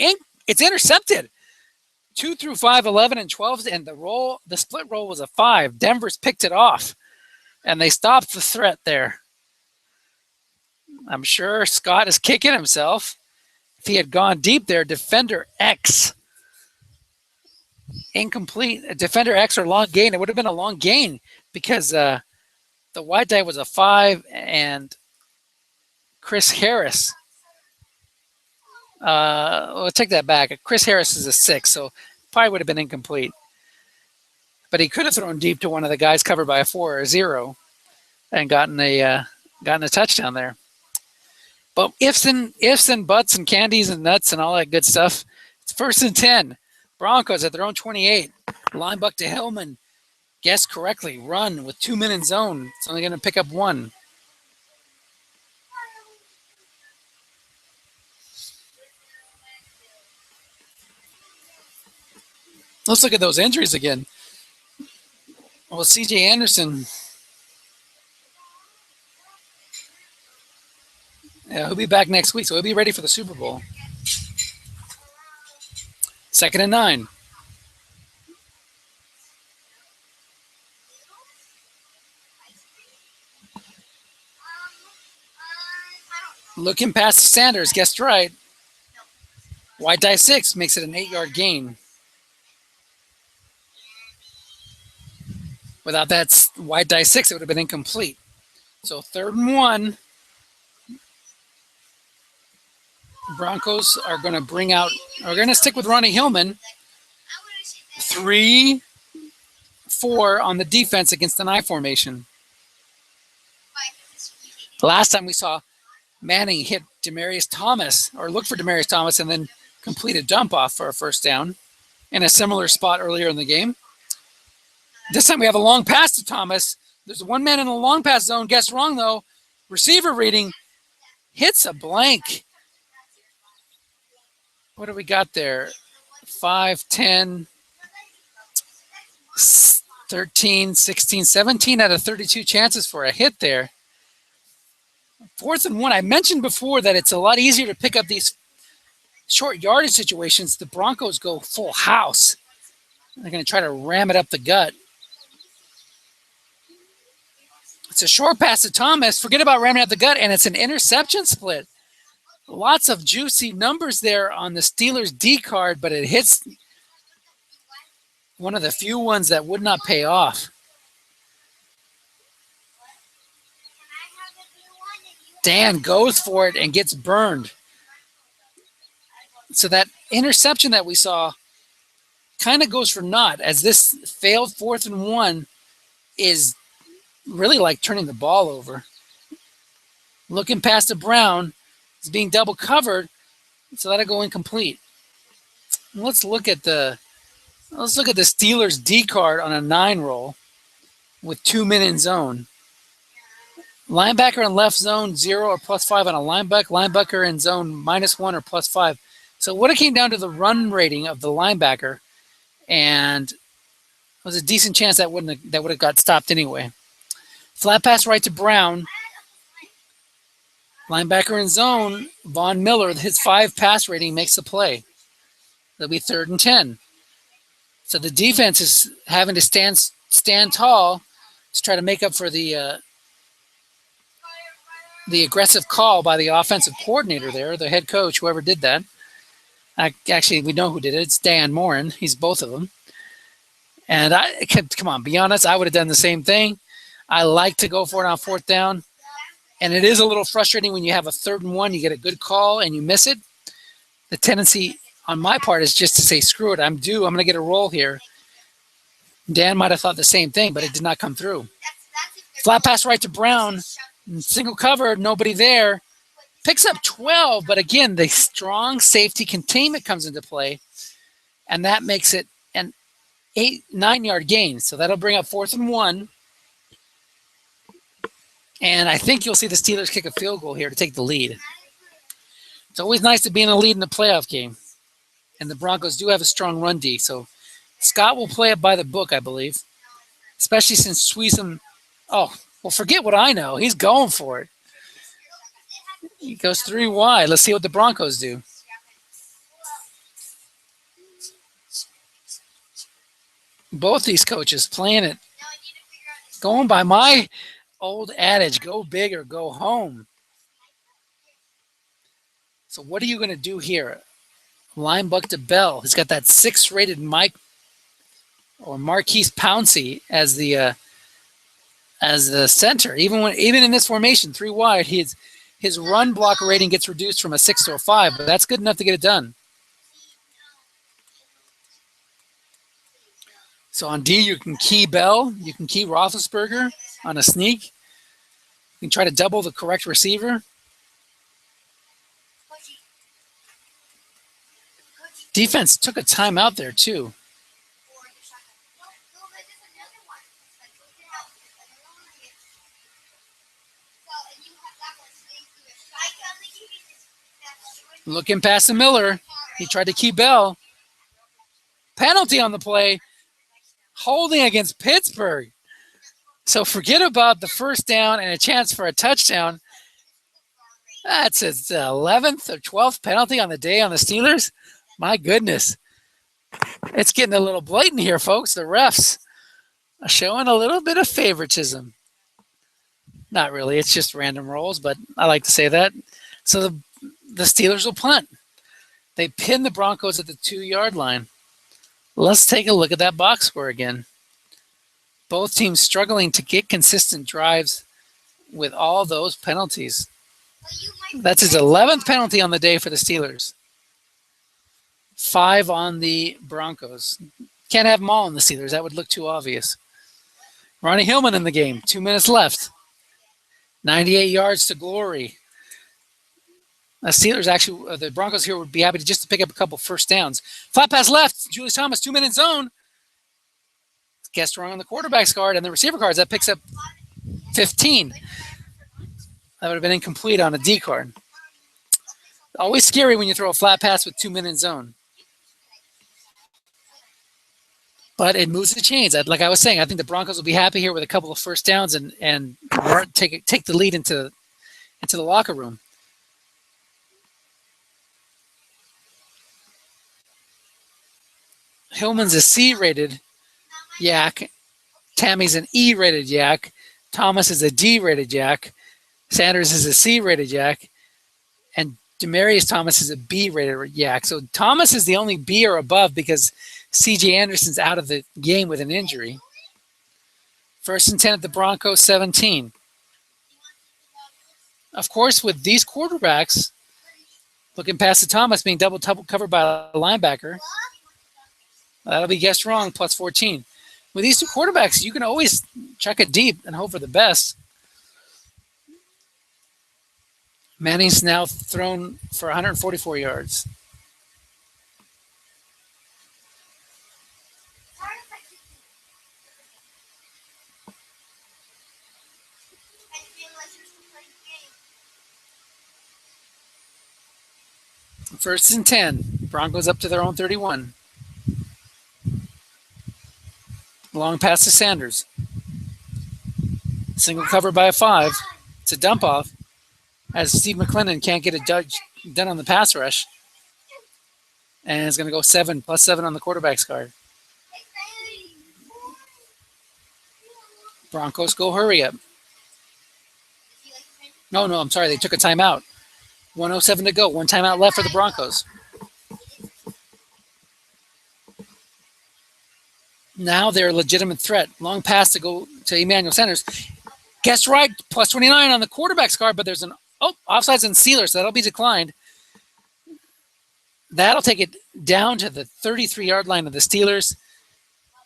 It's intercepted. 2 through 5, 11 and 12, and the split roll was a 5. Denver's picked it off, and they stopped the threat there. I'm sure Scott is kicking himself. If he had gone deep there, defender X. Incomplete. Defender X or long gain. It would have been a long gain because the white die was a 5, and Chris Harris We'll take that back. Chris Harris is a 6, so probably would have been incomplete. But he could have thrown deep to one of the guys covered by a 4 or a 0 and gotten a touchdown there. But ifs and buts and candies and nuts and all that good stuff. It's 1st and 10. Broncos at their own 28. Linebucker to Hillman. Guess correctly. Run with 2 men in zone. It's only going to pick up 1. Let's look at those injuries again. Well, C.J. Anderson, he'll be back next week, so he'll be ready for the Super Bowl. 2nd and 9. Looking past Sanders, guessed right. White die 6 makes it an 8-yard gain. Without that white die 6, it would have been incomplete. So 3rd and 1. Broncos are going to stick with Ronnie Hillman. 3-4 on the defense against an I formation. Last time we saw Manning hit Demaryius Thomas, or look for Demaryius Thomas, and then complete a dump off for a 1st down in a similar spot earlier in the game. This time we have a long pass to Thomas. There's one man in the long pass zone. Guess wrong, though. Receiver reading hits a blank. What do we got there? 5, 10, 13, 16, 17 out of 32 chances for a hit there. 4th and 1. I mentioned before that it's a lot easier to pick up these short yardage situations. The Broncos go full house. They're going to try to ram it up the gut. It's a short pass to Thomas. Forget about ramming up the gut, and it's an interception split. Lots of juicy numbers there on the Steelers D card, but it hits one of the few ones that would not pay off. Dan goes for it and gets burned. So that interception that we saw kind of goes for naught, as this failed 4th and 1 is really like turning the ball over. Looking past to Brown. It's being double covered, so that'll go incomplete. Let's look at the Steelers D card on a 9 roll with 2 men in zone. Linebacker in left zone 0 or +5 on a linebacker. Linebacker in zone -1 or +5. So what it came down to the run rating of the linebacker, and it was a decent chance that would have got stopped anyway. Flat pass right to Brown. Linebacker in zone, Von Miller, his 5 pass rating makes the play. It'll be 3rd and 10. So the defense is having to stand tall to try to make up for the aggressive call by the offensive coordinator there, the head coach, whoever did that. Actually, we know who did it. It's Dan Morin. He's both of them. And come on, be honest, I would have done the same thing. I like to go for it on 4th down. And it is a little frustrating when you have a 3rd and 1, you get a good call and you miss it. The tendency on my part is just to say, screw it, I'm due. I'm going to get a roll here. Dan might have thought the same thing, but it did not come through. Flat pass right to Brown. Single cover, nobody there. Picks up 12, but again, the strong safety containment comes into play. And that makes it an 9-yard gain. So that'll bring up 4th and 1. And I think you'll see the Steelers kick a field goal here to take the lead. It's always nice to be in a lead in the playoff game. And the Broncos do have a strong run D. So Scott will play it by the book, I believe. Especially since Sweezum, forget what I know. He's going for it. He goes 3 wide. Let's see what the Broncos do. Both these coaches playing it. Going by my old adage, go big or go home. So what are you going to do here? Linebucker to Bell. He's got that 6-rated Mike or Marquise Pouncey as the center. Even in this formation, 3 wide, he's his run block rating gets reduced from a 6 to a 5, but that's good enough to get it done. So on D, you can key Bell, you can key Roethlisberger on a sneak. You can try to double the correct receiver. Defense took a timeout there too. Looking past the Miller. He tried to key Bell. Penalty on the play. Holding against Pittsburgh. So forget about the first down and a chance for a touchdown. That's his 11th or 12th penalty on the day on the Steelers. My goodness. It's getting a little blatant here, folks. The refs are showing a little bit of favoritism. Not really. It's just random rolls, but I like to say that. So the Steelers will punt. They pin the Broncos at the 2-yard line. Let's take a look at that box score again. Both teams struggling to get consistent drives with all those penalties. That's his 11th penalty on the day for the Steelers. 5 on the Broncos. Can't have them all on the Steelers. That would look too obvious. Ronnie Hillman in the game. 2 minutes left. 98 yards to glory. The Steelers actually, the Broncos here would be happy to pick up a couple first downs. Flat pass left. Julius Thomas, 2-minute zone. Guessed wrong on the quarterback's card and the receiver cards. That picks up 15. That would have been incomplete on a D card. Always scary when you throw a flat pass with 2-minute zone. But it moves the chains. Like I was saying, I think the Broncos will be happy here with a couple of first downs and take the lead into the locker room. Hillman's a C-rated yak. Tammy's an E-rated yak. Thomas is a D-rated yak. Sanders is a C-rated yak. And Demaryius Thomas is a B-rated yak. So Thomas is the only B or above because C.J. Anderson's out of the game with an injury. 1st and 10 at the Broncos 17. Of course, with these quarterbacks, looking past the Thomas being double covered by a linebacker, that'll be guessed wrong, plus 14. With these two quarterbacks, you can always chuck it deep and hope for the best. Manning's now thrown for 144 yards. First and 10. Broncos up to their own 31. Long pass to Sanders. Single cover by a 5. It's a dump off as Steve McClendon can't get it done on the pass rush. And it's going to go 7, plus 7 on the quarterback's card. Broncos go hurry up. No, I'm sorry. They took a timeout. 1:07 to go. 1 timeout left for the Broncos. Now they're a legitimate threat. Long pass to go to Emmanuel Sanders. Guess right, plus 29 on the quarterback's card, but there's an offsides and Steelers, so that'll be declined. That'll take it down to the 33-yard line of the Steelers.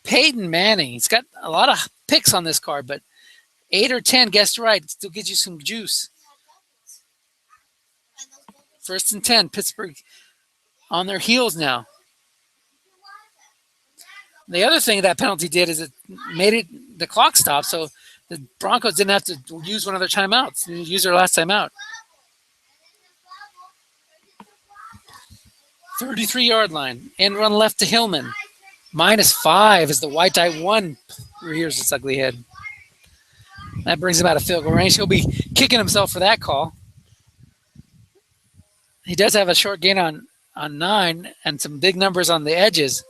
Peyton Manning, he's got a lot of picks on this card, but 8 or 10 guessed right. It still gives you some juice. 1st and 10, Pittsburgh on their heels now. The other thing that penalty did is it made the clock stop, so the Broncos didn't have to use one of their timeouts. They used their last timeout. 33-yard line. End run left to Hillman. -5 as the white die 1 rears its ugly head. That brings him out of field goal range. He'll be kicking himself for that call. He does have a short gain on 9 and some big numbers on the edges.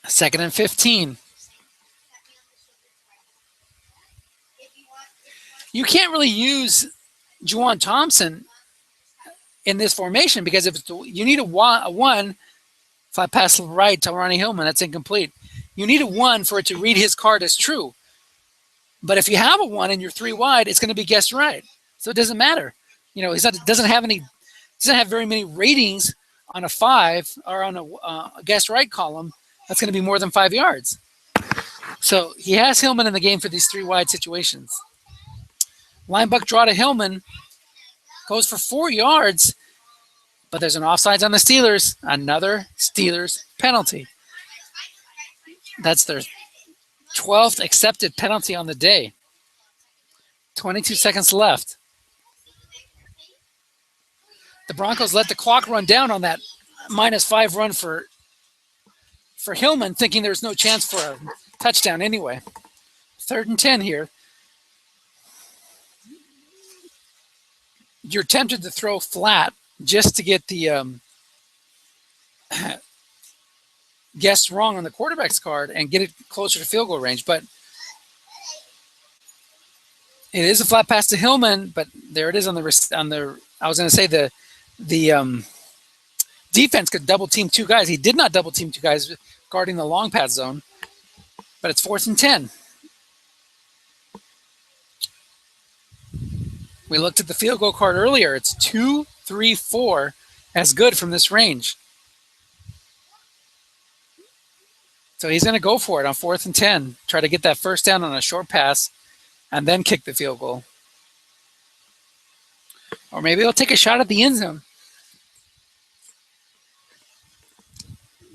Second and 15. You can't really use Juwan Thompson in this formation because if you need a 1, if I pass right to Ronnie Hillman, that's incomplete. You need a 1 for it to read his card as true. But if you have a 1 and you're 3 wide, it's going to be guessed right. So it doesn't matter. He's not doesn't have very many ratings on a 5 or on a guessed right column. That's going to be more than 5 yards. So he has Hillman in the game for these 3 wide situations. Linebuck draw to Hillman goes for 4 yards, but there's an offsides on the Steelers. Another Steelers penalty. That's their 12th accepted penalty on the day. 22 seconds left. The Broncos let the clock run down on that -5 run for Hillman, thinking there's no chance for a touchdown anyway. 3rd and 10 here. You're tempted to throw flat just to get the guess wrong on the quarterback's card and get it closer to field goal range, but it is a flat pass to Hillman. But there it is on the. I was going to say the defense could double team 2 guys. He did not double team 2 guys guarding the long pass zone, but it's 4th and 10. We looked at the field goal card earlier. It's 2, 3, 4 as good from this range. So he's going to go for it on 4th and 10. Try to get that first down on a short pass and then kick the field goal. Or maybe he'll take a shot at the end zone.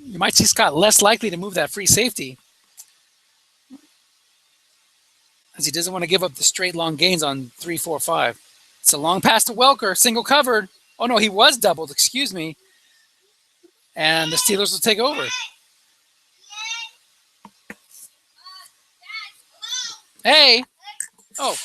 You might see Scott less likely to move that free safety, as he doesn't want to give up the straight long gains on 3, 4, 5. It's a long pass to Welker, single covered. Oh no, he was doubled, excuse me. And the Steelers will take over. Hey! Oh.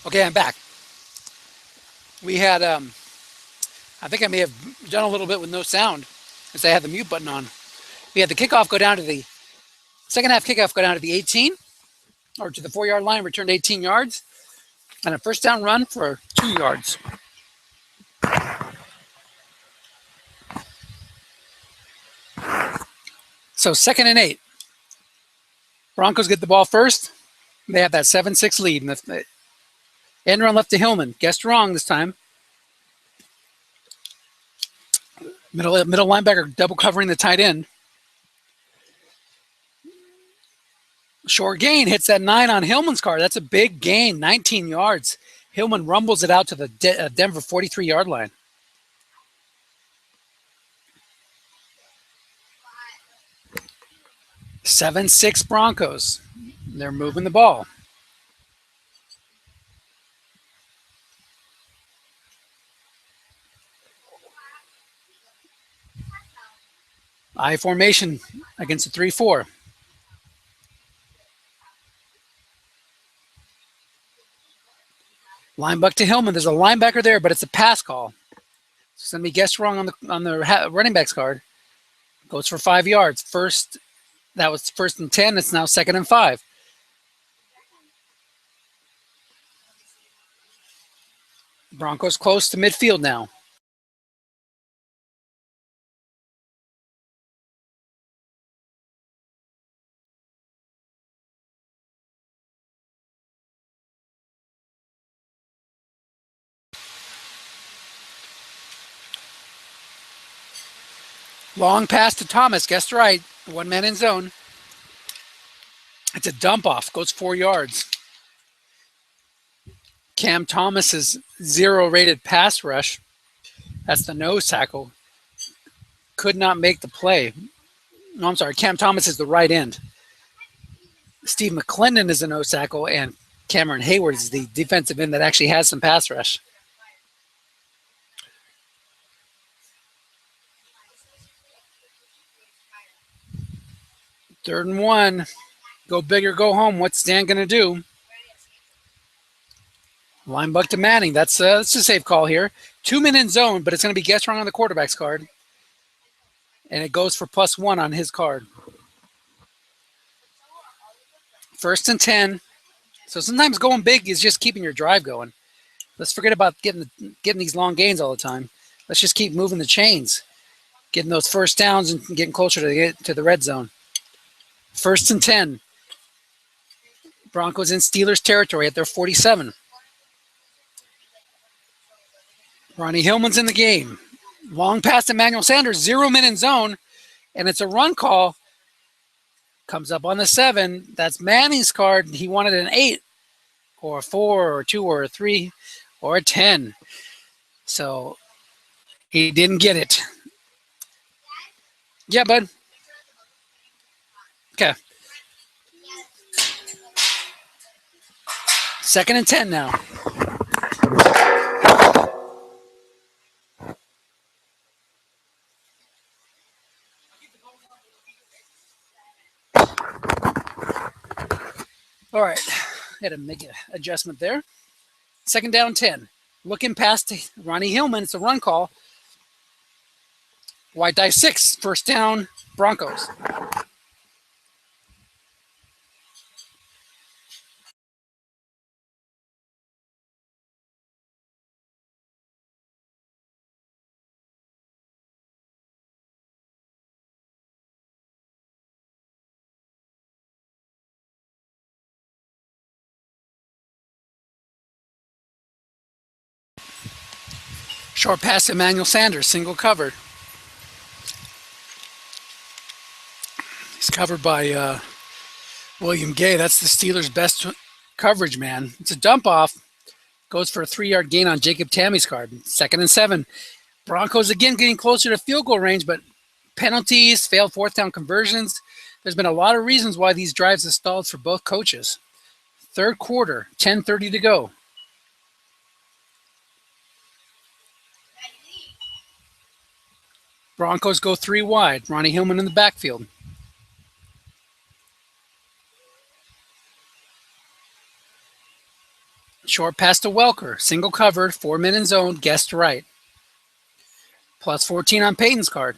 Okay, I'm back. We had, I think I may have done a little bit with no sound because I had the mute button on. We had the kickoff go down to the second half kickoff go down to the 18 or to the 4-yard line, returned 18 yards, and a first down run for 2 yards. So 2nd and 8. Broncos get the ball first. They have that 7-6 lead. And the end run left to Hillman. Guessed wrong this time. Middle linebacker double covering the tight end. Short gain hits that 9 on Hillman's card. That's a big gain, 19 yards. Hillman rumbles it out to the Denver 43-yard line. 7-6 Broncos. They're moving the ball. I formation against a 3-4. Line buck to Hillman. There's a linebacker there, but it's a pass call. It's going to be guessed wrong on the running back's card. Goes for 5 yards. That was 1st and 10. It's now 2nd and 5. Broncos close to midfield now. Long pass to Thomas. Guessed right. 1 man in zone. It's a dump off. Goes 4 yards. Cam Thomas's 0 rated pass rush. That's the nose tackle. Could not make the play. No, I'm sorry. Cam Thomas is the right end. Steve McClendon is the nose tackle, and Cameron Hayward is the defensive end that actually has some pass rush. Third and 1. Go big or go home. What's Dan going to do? Line buck to Manning. That's a safe call here. 2 men in zone, but it's going to be guessed wrong on the quarterback's card. And it goes for +1 on his card. 1st and 10. So sometimes going big is just keeping your drive going. Let's forget about getting these long gains all the time. Let's just keep moving the chains, getting those first downs and getting closer to the red zone. 1st and 10. Broncos in Steelers territory at their 47. Ronnie Hillman's in the game. Long pass to Emmanuel Sanders, 0 men in zone, and it's a run call. Comes up on the 7. That's Manning's card. He wanted an 8 or a 4 or a 2 or a 3 or a 10. So he didn't get it. Yeah, bud. Okay. 2nd and 10 now. All right. Had to make an adjustment there. 2nd down 10. Looking past Ronnie Hillman. It's a run call. White die 6. 1st down, Broncos. Short pass to Emmanuel Sanders, single covered. He's covered by William Gay. That's the Steelers' best coverage, man. It's a dump off. Goes for a 3-yard gain on Jacob Tammy's card. 2nd and 7. Broncos again getting closer to field goal range, but penalties, failed 4th down conversions. There's been a lot of reasons why these drives have stalled for both coaches. 3rd quarter, 10:30 to go. Broncos go 3 wide. Ronnie Hillman in the backfield. Short pass to Welker. Single covered, 4-man in zone, guessed right. Plus 14 on Peyton's card.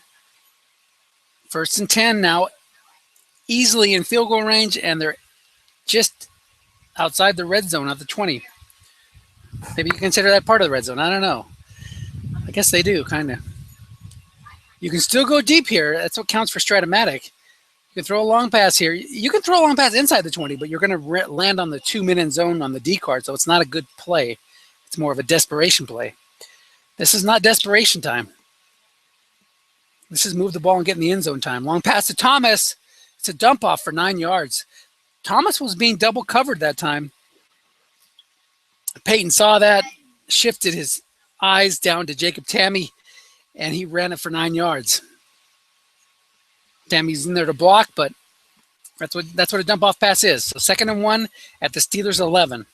1st and 10 now, easily in field goal range, and they're just outside the red zone of the 20. Maybe you consider that part of the red zone. I don't know. I guess they do, kind of. You can still go deep here. That's what counts for Stratomatic. You can throw a long pass here. You can throw a long pass inside the 20, but you're going to land on the 2-man in zone on the D card, so it's not a good play. It's more of a desperation play. This is not desperation time. This is move the ball and get in the end zone time. Long pass to Thomas. It's a dump off for 9 yards. Thomas was being double covered that time. Peyton saw that, shifted his eyes down to Jacob Tamme, and he ran it for 9 yards. Tammy's in there to block, but that's what a dump off pass is. So 2nd and 1 at the Steelers 11.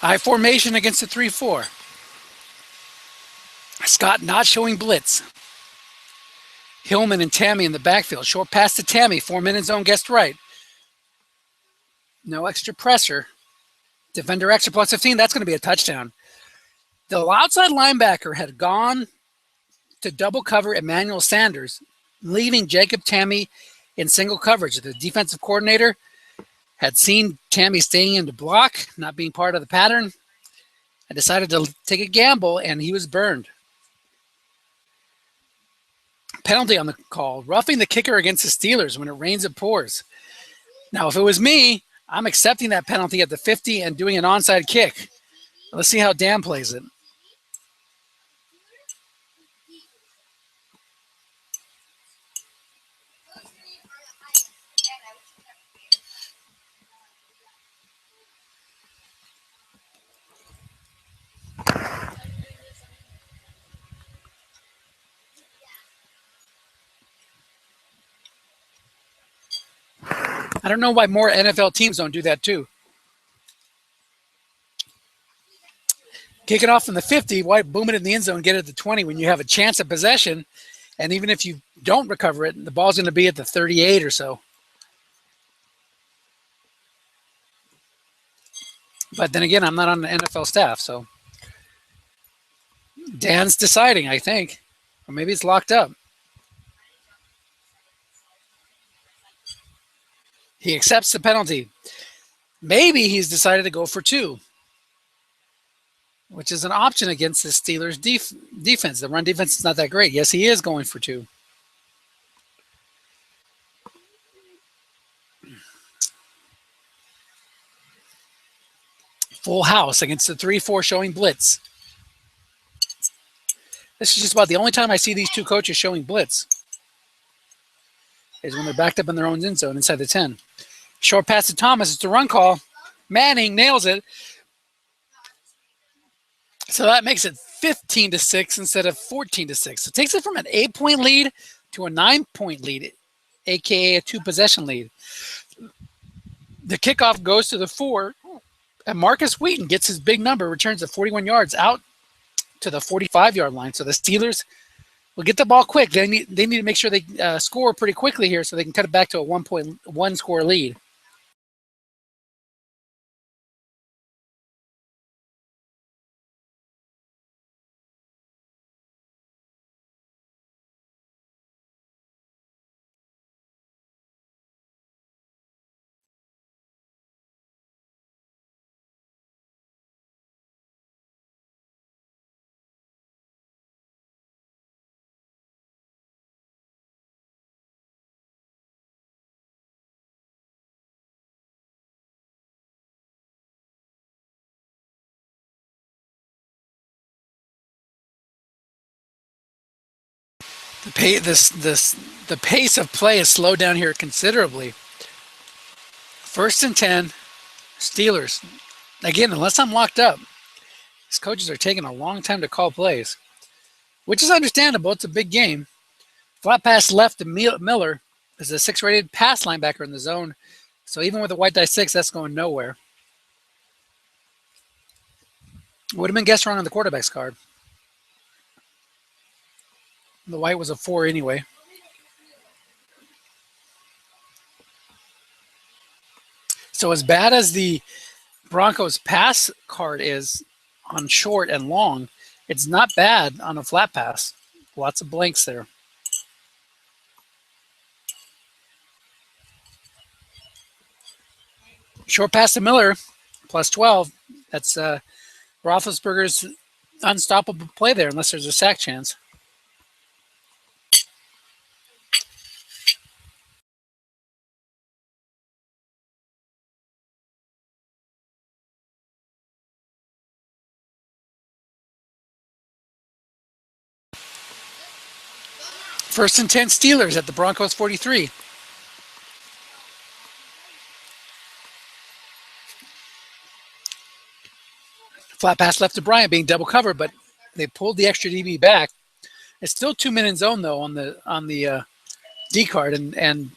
I formation against the 3-4. Scott not showing blitz. Hillman and Tamme in the backfield. Short pass to Tamme. 4-man in zone, guessed right. No extra pressure. Defender extra plus 15. That's going to be a touchdown. The outside linebacker had gone to double cover Emmanuel Sanders, leaving Jacob Tamme in single coverage. The defensive coordinator had seen Tamme staying in to block, not being part of the pattern, and decided to take a gamble, and he was burned. Penalty on the call, roughing the kicker against the Steelers. When it rains, it pours. Now, if it was me, I'm accepting that penalty at the 50 and doing an onside kick. Let's see how Dan plays it. I don't know why more NFL teams don't do that too. Kick it off from the 50, why boom it in the end zone, get it at the 20 when you have a chance of possession, and even if you don't recover it, the ball's going to be at the 38 or so. But then again, I'm not on the NFL staff, so Dan's deciding, I think. Or maybe it's locked up. He accepts the penalty. Maybe he's decided to go for 2, which is an option against the Steelers' defense. The run defense is not that great. Yes, he is going for 2. Full house against the 3-4 showing blitz. This is just about the only time I see these two coaches showing blitz is when they're backed up in their own end zone inside the 10. Short pass to Thomas. It's a run call. Manning nails it. So that makes it 15-6 instead of 14-6. So it takes it from an 8-point lead to a 9-point lead, aka a 2-possession lead. The kickoff goes to the 4, and Marcus Wheaton gets his big number, returns at 41 yards out to the 45-yard line. So the Steelers will get the ball quick. They need to make sure they score pretty quickly here so they can cut it back to a 1.1 score lead. The pace of play is slowed down here considerably. 1st and 10, Steelers. Again, unless I'm locked up, these coaches are taking a long time to call plays, which is understandable. It's a big game. Flat pass left to Miller is a 6 rated pass linebacker in the zone. So even with a white die 6, that's going nowhere. Would have been guessed wrong on the quarterback's card. The white was a 4 anyway. So as bad as the Broncos pass card is on short and long, it's not bad on a flat pass. Lots of blanks there. Short pass to Miller, plus 12. That's Roethlisberger's unstoppable play there, unless there's a sack chance. First and 10 Steelers at the Broncos 43. Flat pass left to Bryant being double covered, but they pulled the extra DB back. It's still 2 minute zone though on the D card, and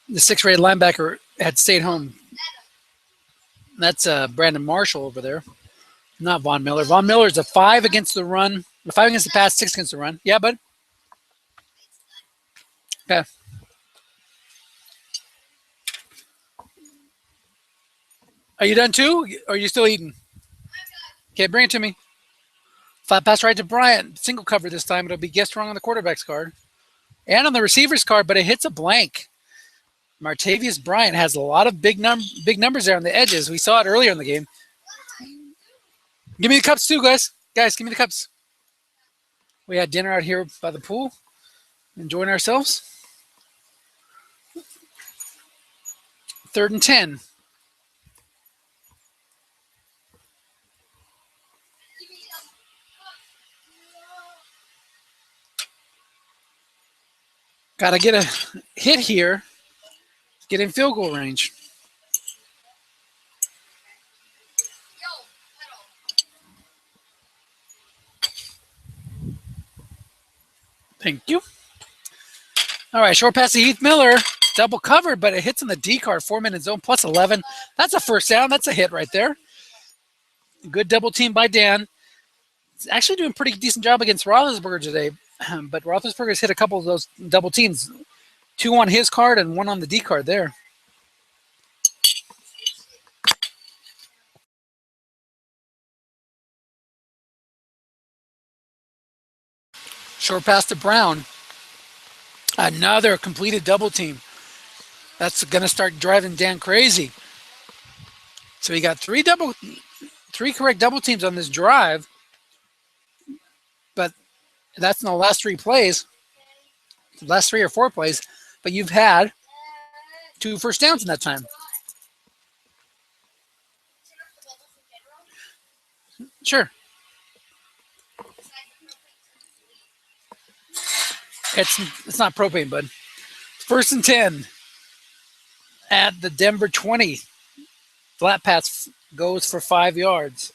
the 6-rated linebacker had stayed home. That's Brandon Marshall over there, not Von Miller. Von Miller's a 5 against the run, 5 against the pass, 6 against the run. Yeah, bud. Okay. Are you done too? Or are you still eating? Okay, bring it to me. Flat pass right to Bryant. Single cover this time. It'll be guessed wrong on the quarterback's card and on the receiver's card, but it hits a blank. Martavius Bryant has a lot of big numbers there on the edges. We saw it earlier in the game. Give me the cups too, guys. Guys, give me the cups. We had dinner out here by the pool, enjoying ourselves. 3rd and 10. Got to get a hit here, get in field goal range. Thank you. All right, short pass to Heath Miller. Double covered, but it hits in the D card, 4 minute zone, plus 11. That's a first down. That's a hit right there. Good double team by Dan. He's actually doing a pretty decent job against Roethlisberger today, but Roethlisberger's hit a couple of those double teams. 2 on his card and 1 on the D card there. Short pass to Brown. Another completed double team. That's going to start driving Dan crazy. So he got 3 correct double teams on this drive, but that's in the last 3 plays, the last 3 or 4 plays, but you've had 2 first downs in that time. Sure. It's not propane, bud. 1st and 10 at the Denver 20. Flat pass goes for 5 yards.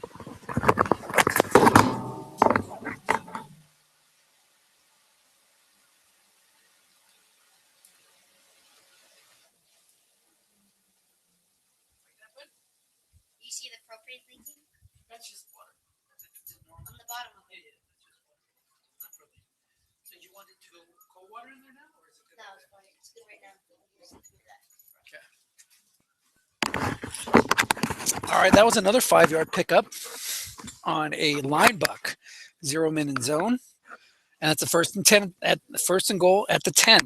You see the propane leaking? That's just water. On the bottom of it. Not propane. So you want it to go cold water in there now, or is it good? No, it's fine. It's good right now. Okay. All right, that was another 5-yard pickup on a line buck, 0 minute zone, and that's a 1st and 10 at 1st and goal at the 10.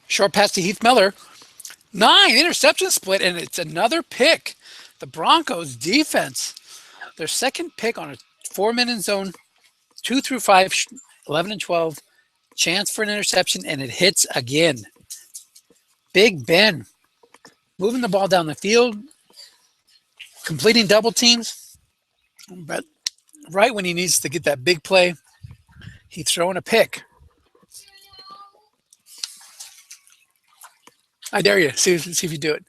Short pass to Heath Miller. 9 interception split, and it's another pick. The Broncos defense, their second pick on a 4-minute zone, 2 through 5, 11 and 12, chance for an interception, and it hits again. Big Ben moving the ball down the field, completing double teams, but right when he needs to get that big play, he's throwing a pick. I dare you. See if you do it.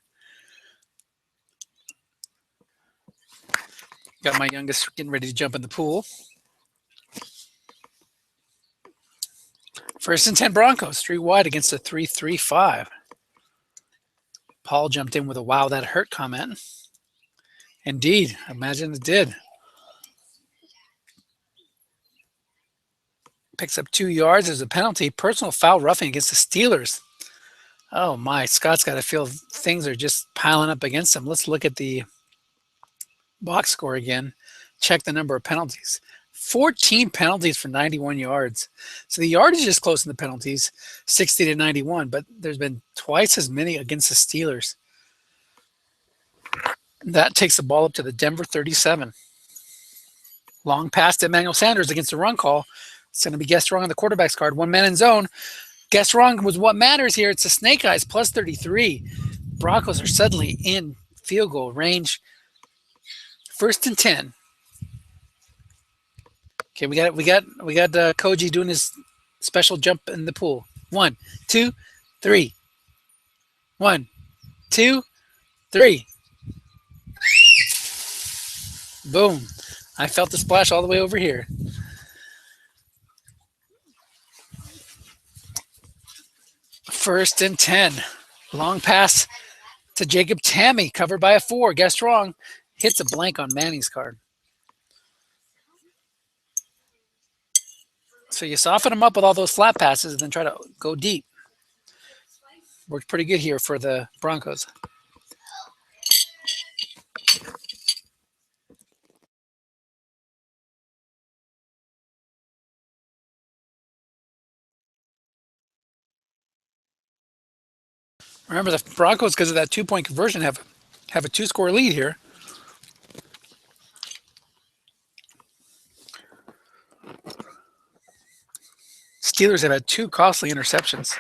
Got my youngest getting ready to jump in the pool. 1st and 10 Broncos, 3 wide against a 3-3-5. Paul jumped in with a "wow, that hurt" comment. Indeed, imagine it did. Picks up 2 yards as a penalty. Personal foul roughing against the Steelers. Oh my, Scott's got to feel things are just piling up against him. Let's look at the box score again. Check the number of penalties. 14 penalties for 91 yards. So the yardage is close in the penalties, 60 to 91, but there's been twice as many against the Steelers. That takes the ball up to the Denver 37. Long pass to Emmanuel Sanders against the run call. It's going to be guessed wrong on the quarterback's card. 1 man in zone. Guess wrong was what matters here. It's the Snake Eyes plus 33. Broncos are suddenly in field goal range. 1st and 10. Okay, we got Koji doing his special jump in the pool. 1, 2, 3. 1, 2, 3. Boom. I felt the splash all the way over here. First and 10. Long pass to Jacob Tammy, covered by a 4. Guessed wrong. Hits a blank on Manning's card. So you soften them up with all those flat passes and then try to go deep. Worked pretty good here for the Broncos. Remember, the Broncos, because of that 2-point conversion, have a 2-score lead here. Steelers have had 2 costly interceptions.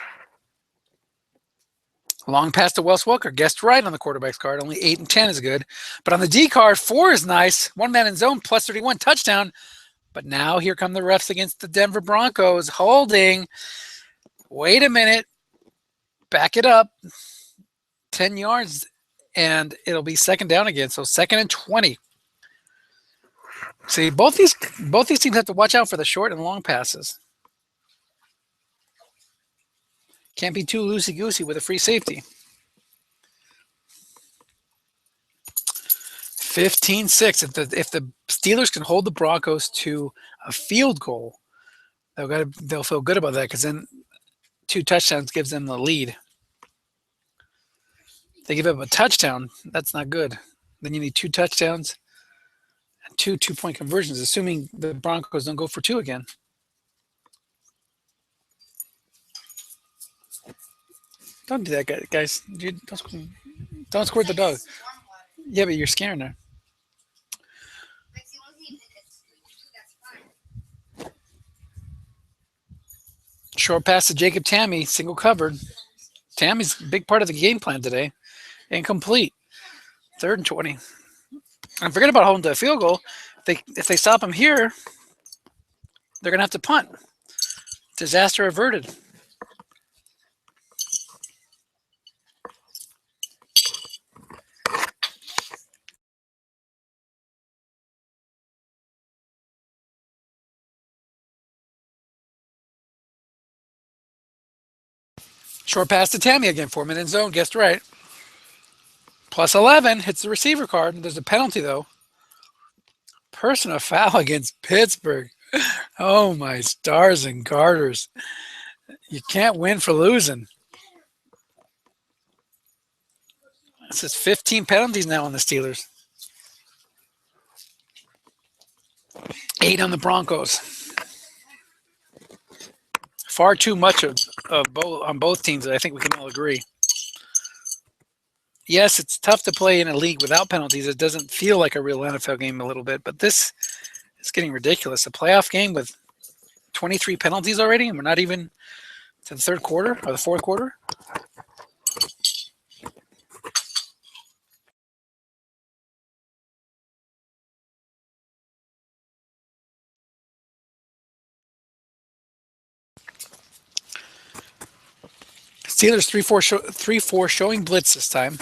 Long pass to Wes Welker. Guessed right on the quarterback's card. Only 8 and 10 is good. But on the D card, 4 is nice. 1 man in zone, plus 31, touchdown. But now here come the refs against the Denver Broncos. Holding. Wait a minute. Back it up. 10 yards, and it'll be 2nd down again. So 2nd and 20. See, both these teams have to watch out for the short and long passes. Can't be too loosey-goosey with a free safety. 15-6. If the Steelers can hold the Broncos to a field goal, they'll feel good about that, because then 2 touchdowns gives them the lead. If they give up a touchdown, that's not good. Then you need 2 touchdowns and 2 2-point conversions, assuming the Broncos don't go for 2 again. Don't do that, guys. Don't squirt the dog. Yeah, but you're scaring her. Short pass to Jacob Tammy, single covered. Tammy's a big part of the game plan today. Incomplete. 3rd and 20. And forget about holding to a field goal. If they stop him here, they're going to have to punt. Disaster averted. Short pass to Tammy again. 4 man in zone. Guessed right. Plus 11. Hits the receiver card. There's a penalty, though. Personal foul against Pittsburgh. Oh, my stars and garters. You can't win for losing. This is 15 penalties now on the Steelers. 8 on the Broncos. Far too much of both on both teams. I think we can all agree. Yes, it's tough to play in a league without penalties. It doesn't feel like a real NFL game a little bit, but this is getting ridiculous. A playoff game with 23 penalties already, and we're not even to the 3rd quarter or the 4th quarter. Steelers 3-4 showing blitz this time.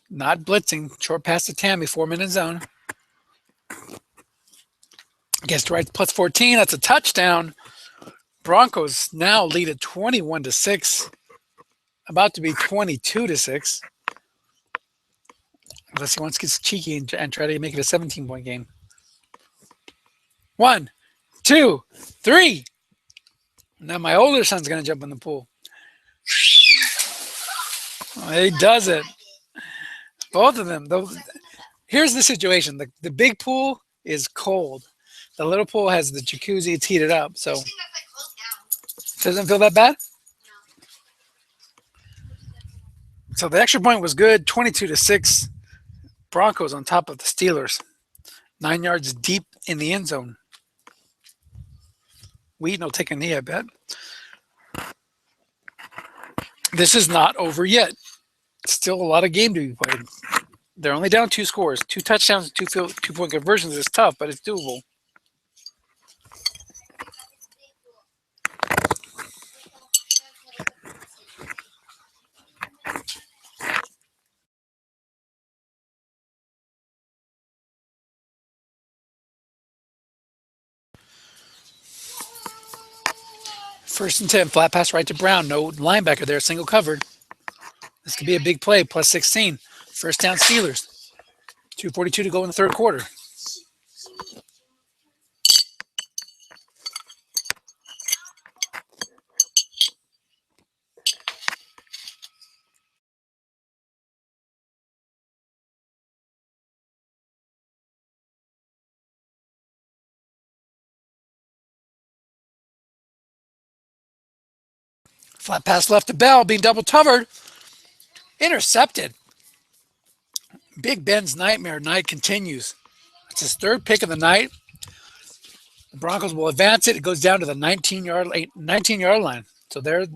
Not blitzing. Short pass to Tammy, 4-minute zone. Gets to right plus 14. That's a touchdown. Broncos now lead at 21-6. About to be 22-6. Unless he wants to get cheeky and try to make it a 17-point game. 1, 2, 3. Now my older son's going to jump in the pool. Oh, he does it. Both of them. Here's the situation. The big pool is cold. The little pool has the jacuzzi. It's heated up. So doesn't feel that bad? So the extra point was good. 22-6. Broncos on top of the Steelers. 9 yards deep in the end zone. Wheaton will take a knee, I bet. This is not over yet. Still a lot of game to be played. They're only down 2 scores. 2 touchdowns and 2-point conversions is tough, but it's doable. First and 10, flat pass right to Brown. No linebacker there, single covered. This could be a big play, plus 16. First down Steelers. 2:42 to go in the third quarter. Flat pass left to Bell, being double covered. Intercepted. Big Ben's nightmare night continues. It's his third pick of the night. The Broncos will advance it. It goes down to the 19-yard line. So there,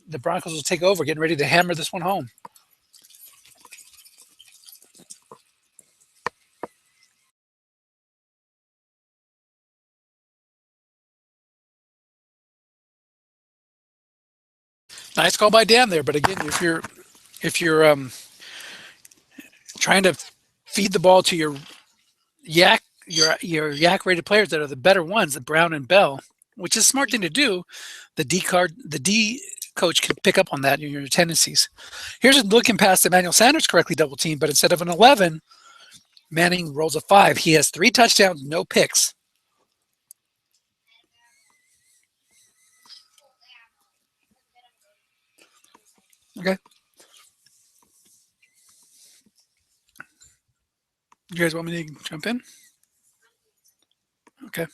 the Broncos will take over, getting ready to hammer this one home. Nice call by Dan there, but again, if you're trying to feed the ball to your yak rated players that are the better ones, the Brown and Bell, which is a smart thing to do, the D coach can pick up on that in your tendencies. Here's a looking pass to Emmanuel Sanders, correctly double teamed, but instead of an 11, Manning rolls a 5. He has 3 touchdowns, no picks. Okay. You guys want me to jump in? Okay.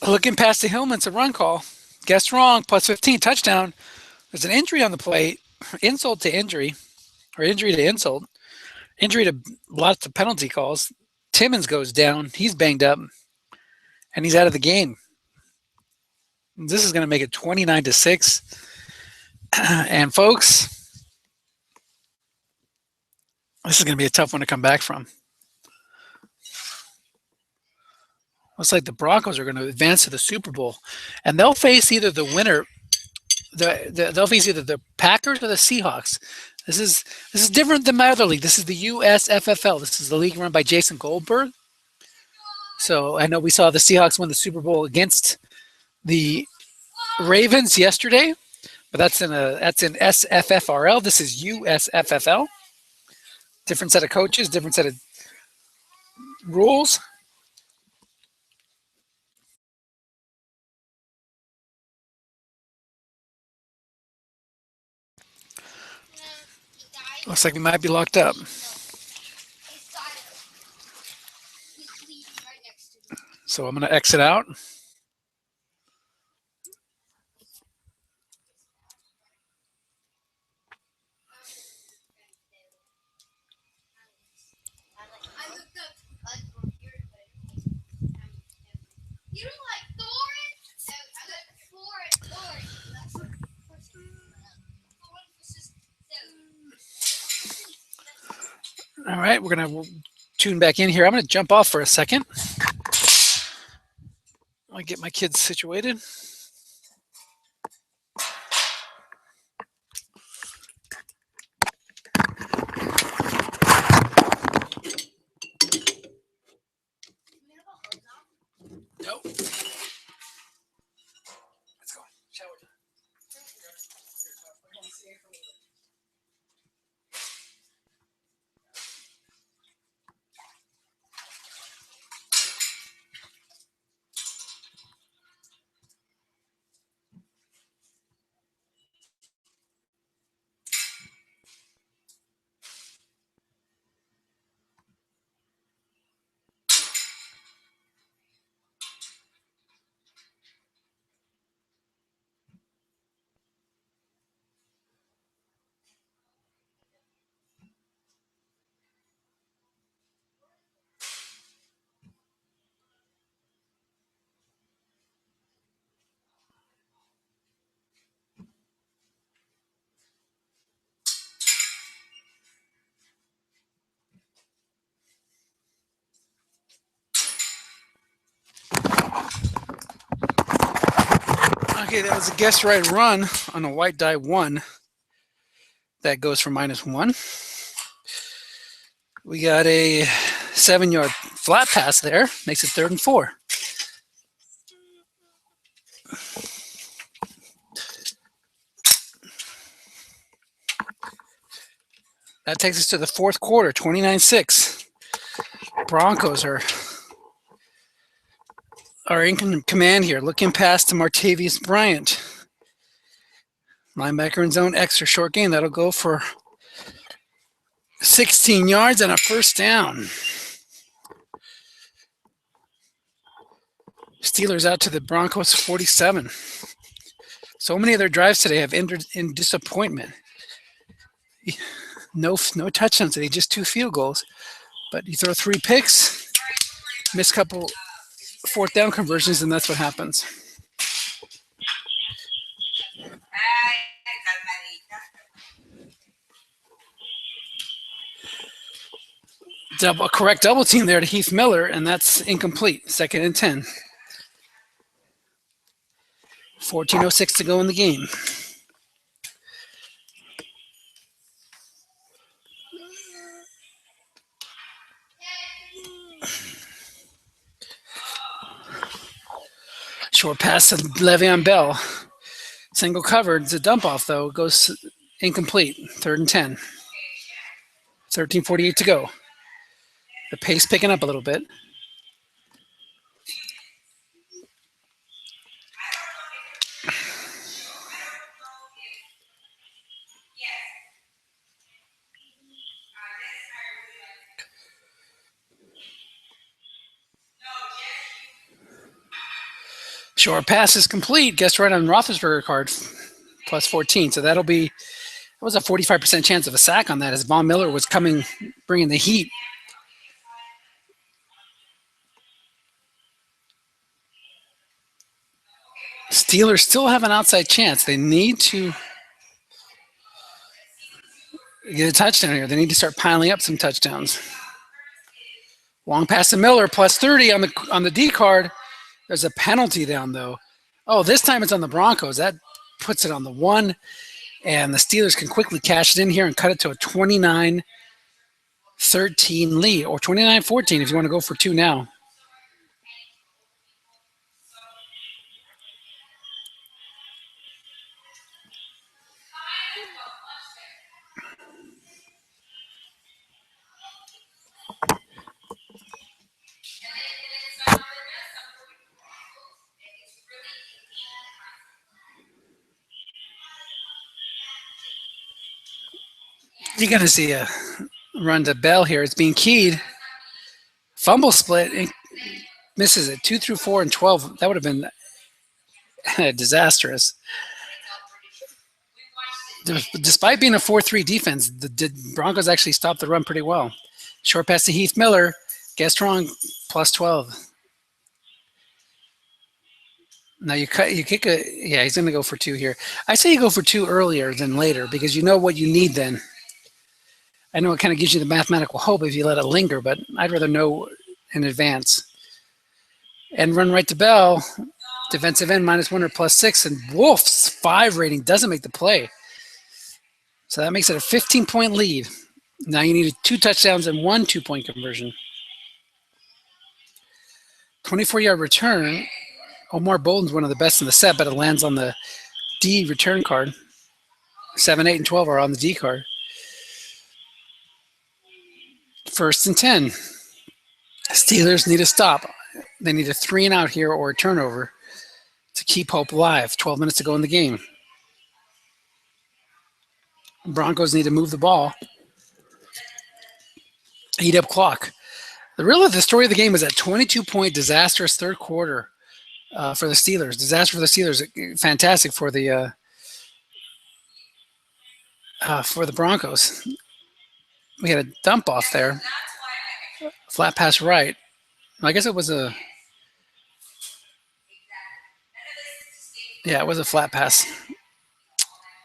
Looking past the Hillman, it's a run call. Guess wrong, plus 15, touchdown. There's an injury on the play, insult to injury, or injury to insult, injury to lots of penalty calls. Timmons goes down. He's banged up, and he's out of the game. This is going to make it 29-6. And folks, this is going to be a tough one to come back from. Looks like the Broncos are going to advance to the Super Bowl, and they'll face either the winner. They'll face either the Packers or the Seahawks. This is different than my other league. This is the USFFL. This is the league run by Jason Goldberg. So I know we saw the Seahawks win the Super Bowl against the Ravens yesterday, but that's in SFFRL. This is USFFL. Different set of coaches, different set of rules. Looks like we might be locked up. So I'm going to exit out. All right, we're going to have tune back in here. I'm going to jump off for a second. I get my kids situated. Nope. Let's go. Shower. Okay, that was a guess right run on a white die 1. That goes for -1. We got a 7-yard flat pass there. Makes it 3rd and 4. That takes us to the 4th quarter, 29-6. Broncos are in command here. Looking past to Martavius Bryant. Linebacker in zone extra short game. That'll go for 16 yards and a first down. Steelers out to the Broncos 47. So many of their drives today have ended in disappointment. No touchdowns today, just 2 field goals. But you throw 3 picks, miss a couple 4th down conversions, and that's what happens. A correct double team there to Heath Miller, and that's incomplete. 2nd and 10. 14:06 to go in the game. Short pass to Le'Veon Bell. Single covered. It's a dump off, though. It goes incomplete. 3rd and 10. 13:48 to go. The pace picking up a little bit. Short pass is complete. Guess right on Roethlisberger card, plus 14. So that was a 45% chance of a sack on that as Von Miller was bringing the heat. Steelers still have an outside chance. They need to get a touchdown here. They need to start piling up some touchdowns. Long pass to Miller, plus 30 on the D card. There's a penalty down, though. Oh, this time it's on the Broncos. That puts it on the 1, and the Steelers can quickly cash it in here and cut it to a 29-13 lead, or 29-14 if you want to go for 2 now. You're going to see a run to Bell here. It's being keyed. Fumble split. Misses it. 2 through 4 and 12. That would have been disastrous. Despite being a 4-3 defense, the Broncos actually stopped the run pretty well. Short pass to Heath Miller. Guessed wrong. Plus 12. Now you kick yeah, he's going to go for 2 here. I say you go for 2 earlier than later because you know what you need then. I know it kind of gives you the mathematical hope if you let it linger, but I'd rather know in advance. And run right to Bell. Defensive end -1 or +6, and Wolf's 5 rating doesn't make the play. So that makes it a 15-point lead. Now you need 2 touchdowns and 1 2-point conversion. 24-yard return. Omar Bolden's one of the best in the set, but it lands on the D return card. 7, 8, and 12 are on the D card. 1st and 10. Steelers need a stop. They need a 3 and out here or a turnover to keep hope alive. 12 minutes to go in the game. Broncos need to move the ball. Eat up clock. The story of the game was that 22-point disastrous third quarter for the Steelers. Disaster for the Steelers. Fantastic for the Broncos. We had a dump off there. Flat pass right. I guess it was a flat pass.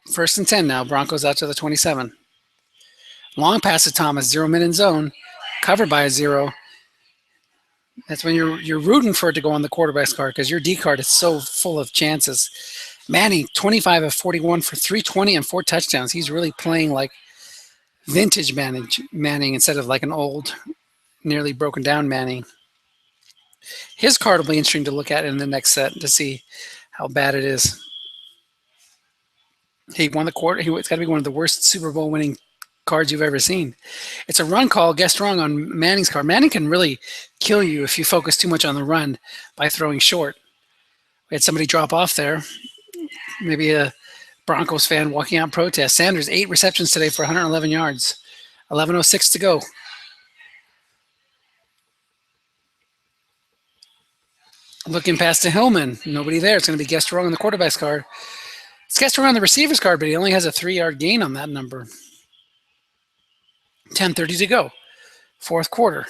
1st and 10 now. Broncos out to the 27. Long pass to Thomas. 0 min in zone. Covered by a 0. That's when you're rooting for it to go on the quarterback's card because your D card is so full of chances. Manning, 25 of 41 for 320 and 4 touchdowns. He's really playing like vintage Manning instead of like an old, nearly broken down Manning. His card will be interesting to look at in the next set to see how bad it is. He won the quarter. It's got to be one of the worst Super Bowl winning cards you've ever seen. It's a run call. Guessed wrong on Manning's card. Manning can really kill you if you focus too much on the run by throwing short. We had somebody drop off there. Maybe a Broncos fan walking out in protest. Sanders, 8 receptions today for 111 yards. 11:06 to go. Looking past to Hillman. Nobody there. It's going to be guessed wrong on the quarterback's card. It's guessed wrong on the receiver's card, but he only has a 3-yard gain on that number. 10:30 to go. 4th quarter.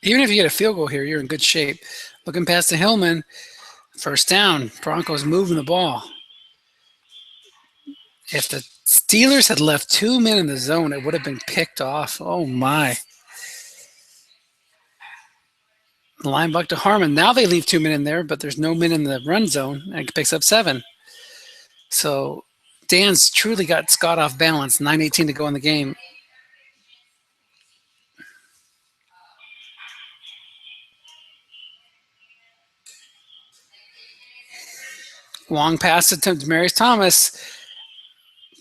Even if you get a field goal here, you're in good shape. Looking past to Hillman. 1st down. Broncos moving the ball. If the Steelers had left 2 men in the zone, it would have been picked off. Oh, my. Linebacker to Harmon. Now they leave 2 men in there, but there's no men in the run zone, and it picks up 7. So Dan's truly got Scott off balance. 9:18 to go in the game. Long pass to Demaryius Thomas.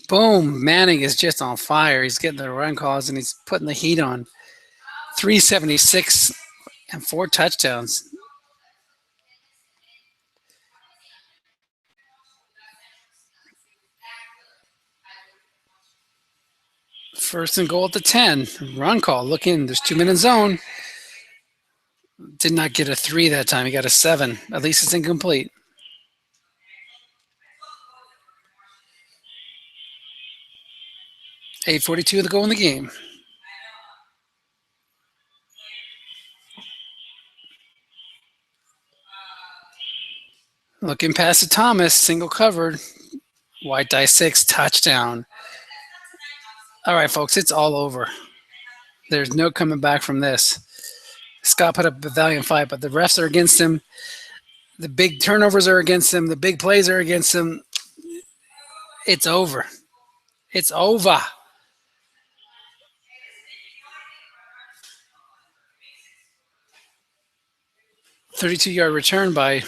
Boom. Manning is just on fire. He's getting the run calls, and he's putting the heat on. 376 and 4 touchdowns. First and goal at the 10. Run call. Look in. There's 2 men in zone. Did not get a 3 that time. He got a 7. At least it's incomplete. $8:42 to go in the game. Looking past to Thomas. Single covered. White die 6. Touchdown. All right, folks. It's all over. There's no coming back from this. Scott put up a valiant fight, but the refs are against him. The big turnovers are against him. The big plays are against him. It's over. It's over. $32-yard return by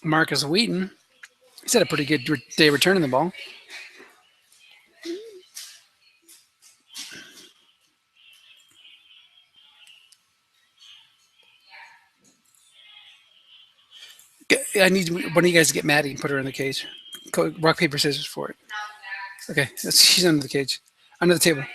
Marcus Wheaton. He's had a pretty good day returning the ball. I need one of you guys to get Maddie and put her in the cage. Rock, paper, scissors for it. Okay, she's under the cage. Under the table.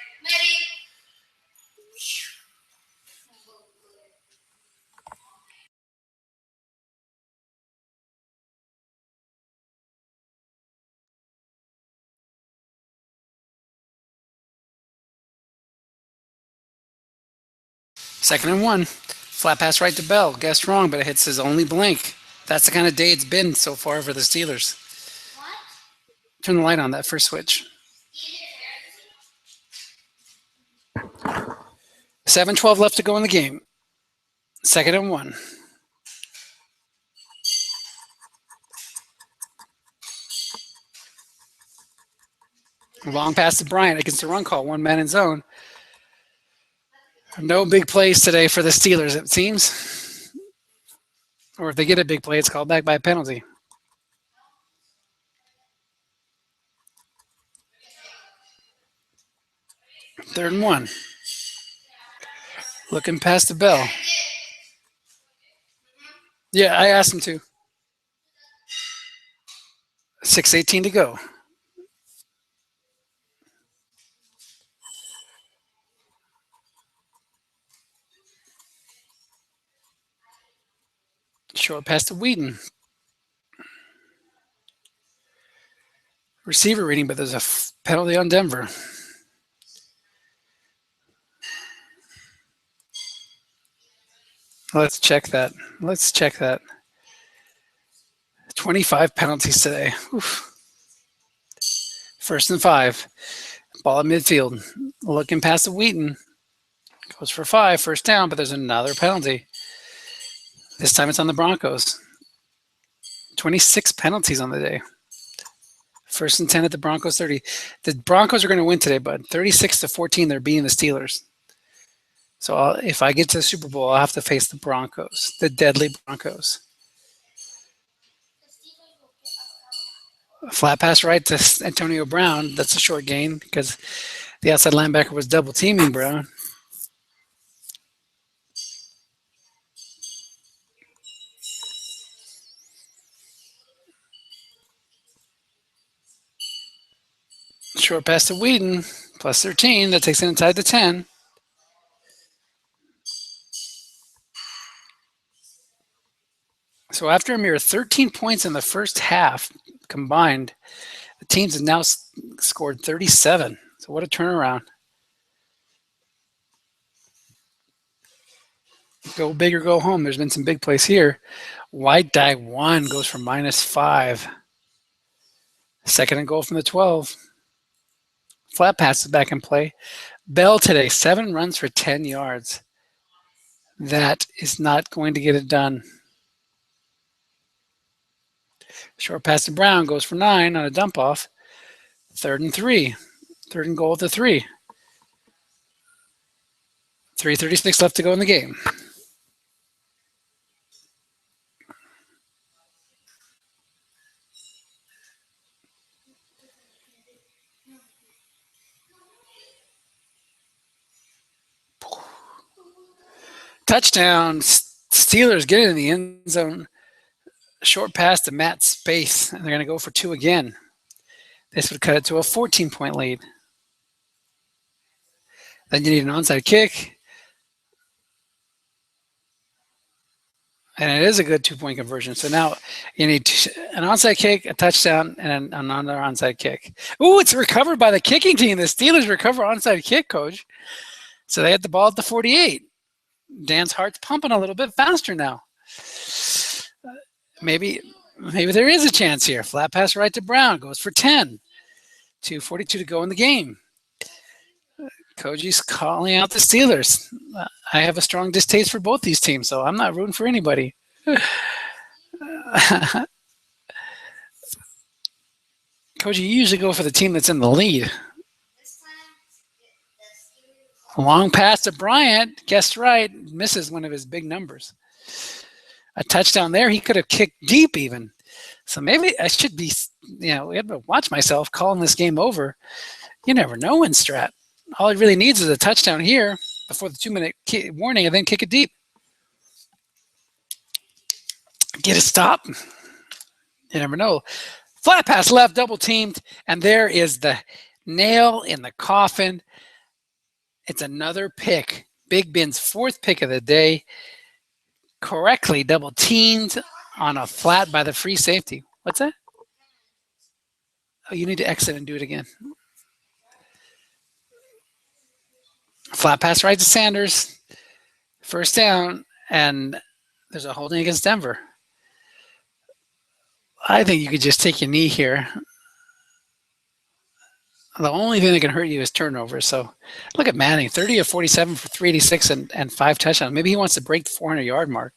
Second and 1. Flat pass right to Bell. Guessed wrong, but it hits his only blank. That's the kind of day it's been so far for the Steelers. Turn the light on that first switch. 7:12 left to go in the game. 2nd and 1. Long pass to Bryant against the run call. 1 man in zone. No big plays today for the Steelers, it seems. Or if they get a big play, it's called back by a penalty. 3rd and 1. Looking past the bell. Yeah, I asked him to. 6:18 to go. Short pass to Whedon. Receiver reading, but there's a penalty on Denver. Let's check that. 25 penalties today. Oof. 1st and 5. Ball at midfield. Looking past the Wheaton. Goes for 5. 1st down, but there's another penalty. This time it's on the Broncos. 26 penalties on the day. 1st and 10 at the Broncos 30. The Broncos are going to win today, but 36-14, they're beating the Steelers. So if I get to the Super Bowl, I'll have to face the Broncos, the deadly Broncos. Flat pass right to Antonio Brown. That's a short gain because the outside linebacker was double teaming Brown. Short pass to Whedon, plus 13. That takes it inside the 10. So after a mere 13 points in the first half combined, the teams have now scored 37. So what a turnaround. Go big or go home. There's been some big plays here. Wide dive 1 goes for -5. 2nd and goal from the 12. Flat pass is back in play. Bell today, 7 runs for 10 yards. That is not going to get it done. Short pass to Brown goes for 9 on a dump off. 3rd and 3. 3rd and goal at the 3. 3:36 left to go in the game. Touchdown. Steelers get it in the end zone. Short pass to Matt Spaeth, and they're going to go for 2 again. This would cut it to a 14-point lead. Then you need an onside kick. And it is a good 2-point conversion. So now you need an onside kick, a touchdown, and another onside kick. Ooh, it's recovered by the kicking team. The Steelers recover onside kick, coach. So they had the ball at the 48. Dan's heart's pumping a little bit faster now. Maybe there is a chance here. Flat pass right to Brown. Goes for 10. 2:42 to go in the game. Koji's calling out the Steelers. I have a strong distaste for both these teams, so I'm not rooting for anybody. Koji, you usually go for the team that's in the lead. Long pass to Bryant. Guessed right. Misses one of his big numbers. A touchdown there. He could have kicked deep even. So maybe I should be, we have to watch myself calling this game over. You never know in Strat. All he really needs is a touchdown here before the 2-minute warning and then kick it deep. Get a stop. You never know. Flat pass left, double teamed, and there is the nail in the coffin. It's another pick. Big Ben's 4th pick of the day. Correctly double teamed on a flat by the free safety. What's that? Oh, you need to exit and do it again. Flat pass right to Sanders. 1st down, and there's a holding against Denver. I think you could just take your knee here. The only thing that can hurt you is turnovers. So look at Manning, 30 of 47 for 386 and 5 touchdowns. Maybe he wants to break the 400-yard mark.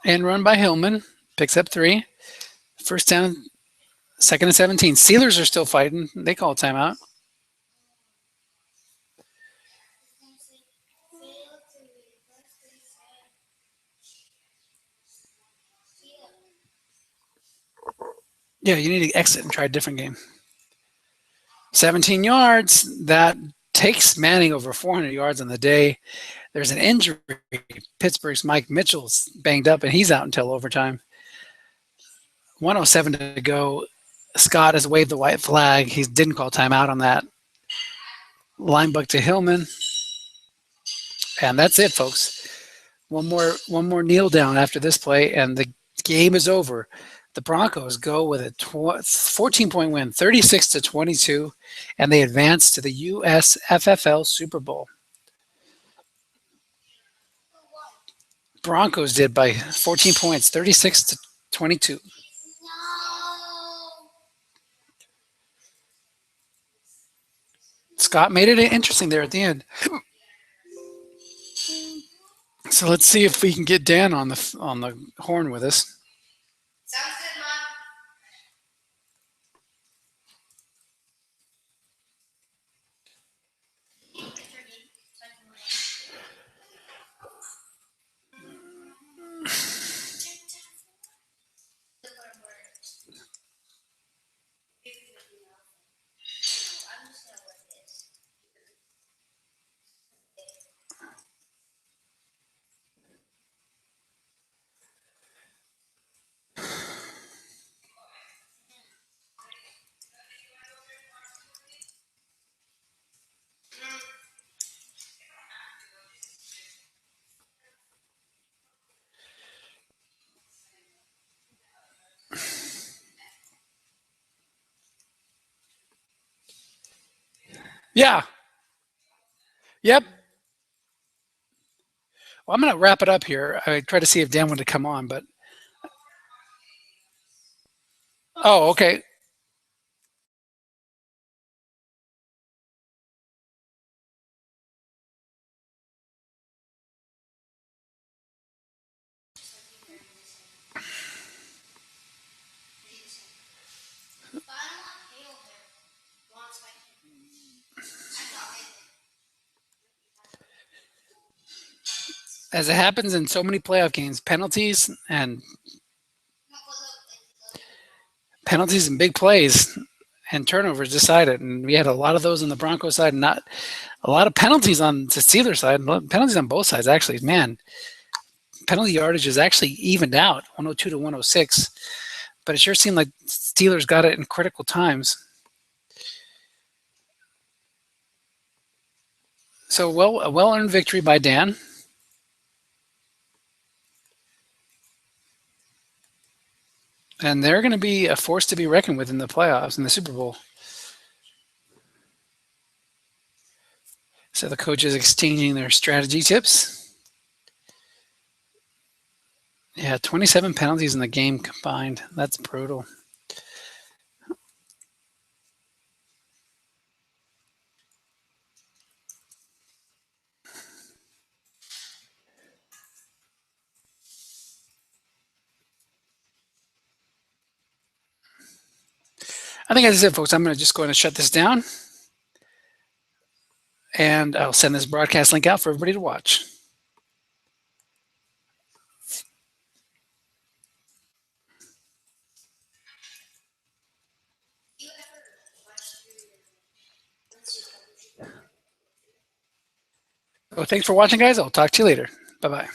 And run by Hillman. Picks up 3. First down, 2nd and 17. Steelers are still fighting. They call a timeout. Yeah, you need to exit and try a different game. 17 yards. That takes Manning over 400 yards on the day. There's an injury. Pittsburgh's Mike Mitchell's banged up, and he's out until overtime. 107 to go. Scott has waved the white flag. He didn't call timeout on that. Line buck to Hillman. And that's it, folks. One more kneel down after this play, and the game is over. The Broncos go with a 14-point win, 36-22, and they advance to the USFFL Super Bowl. Broncos did by 14 points, 36-22. No. Scott made it interesting there at the end. So let's see if we can get Dan on the horn with us. Sounds good, Mom. Yeah. Yep. Well, I'm going to wrap it up here. I tried to see if Dan wanted to come on, but oh, okay. As it happens in so many playoff games, penalties and big plays and turnovers decide it. And we had a lot of those on the Broncos side, and not a lot of penalties on the Steelers side. Penalties on both sides, actually. Man, penalty yardage is actually evened out, 102 to 106. But it sure seemed like Steelers got it in critical times. So a well-earned victory by Dan. And they're going to be a force to be reckoned with in the playoffs, in the Super Bowl. So the coaches exchanging their strategy tips. Yeah, 27 penalties in the game combined. That's brutal. I think that's it, folks. I'm going to just go ahead and shut this down. And I'll send this broadcast link out for everybody to watch. Well, thanks for watching, guys. I'll talk to you later. Bye-bye.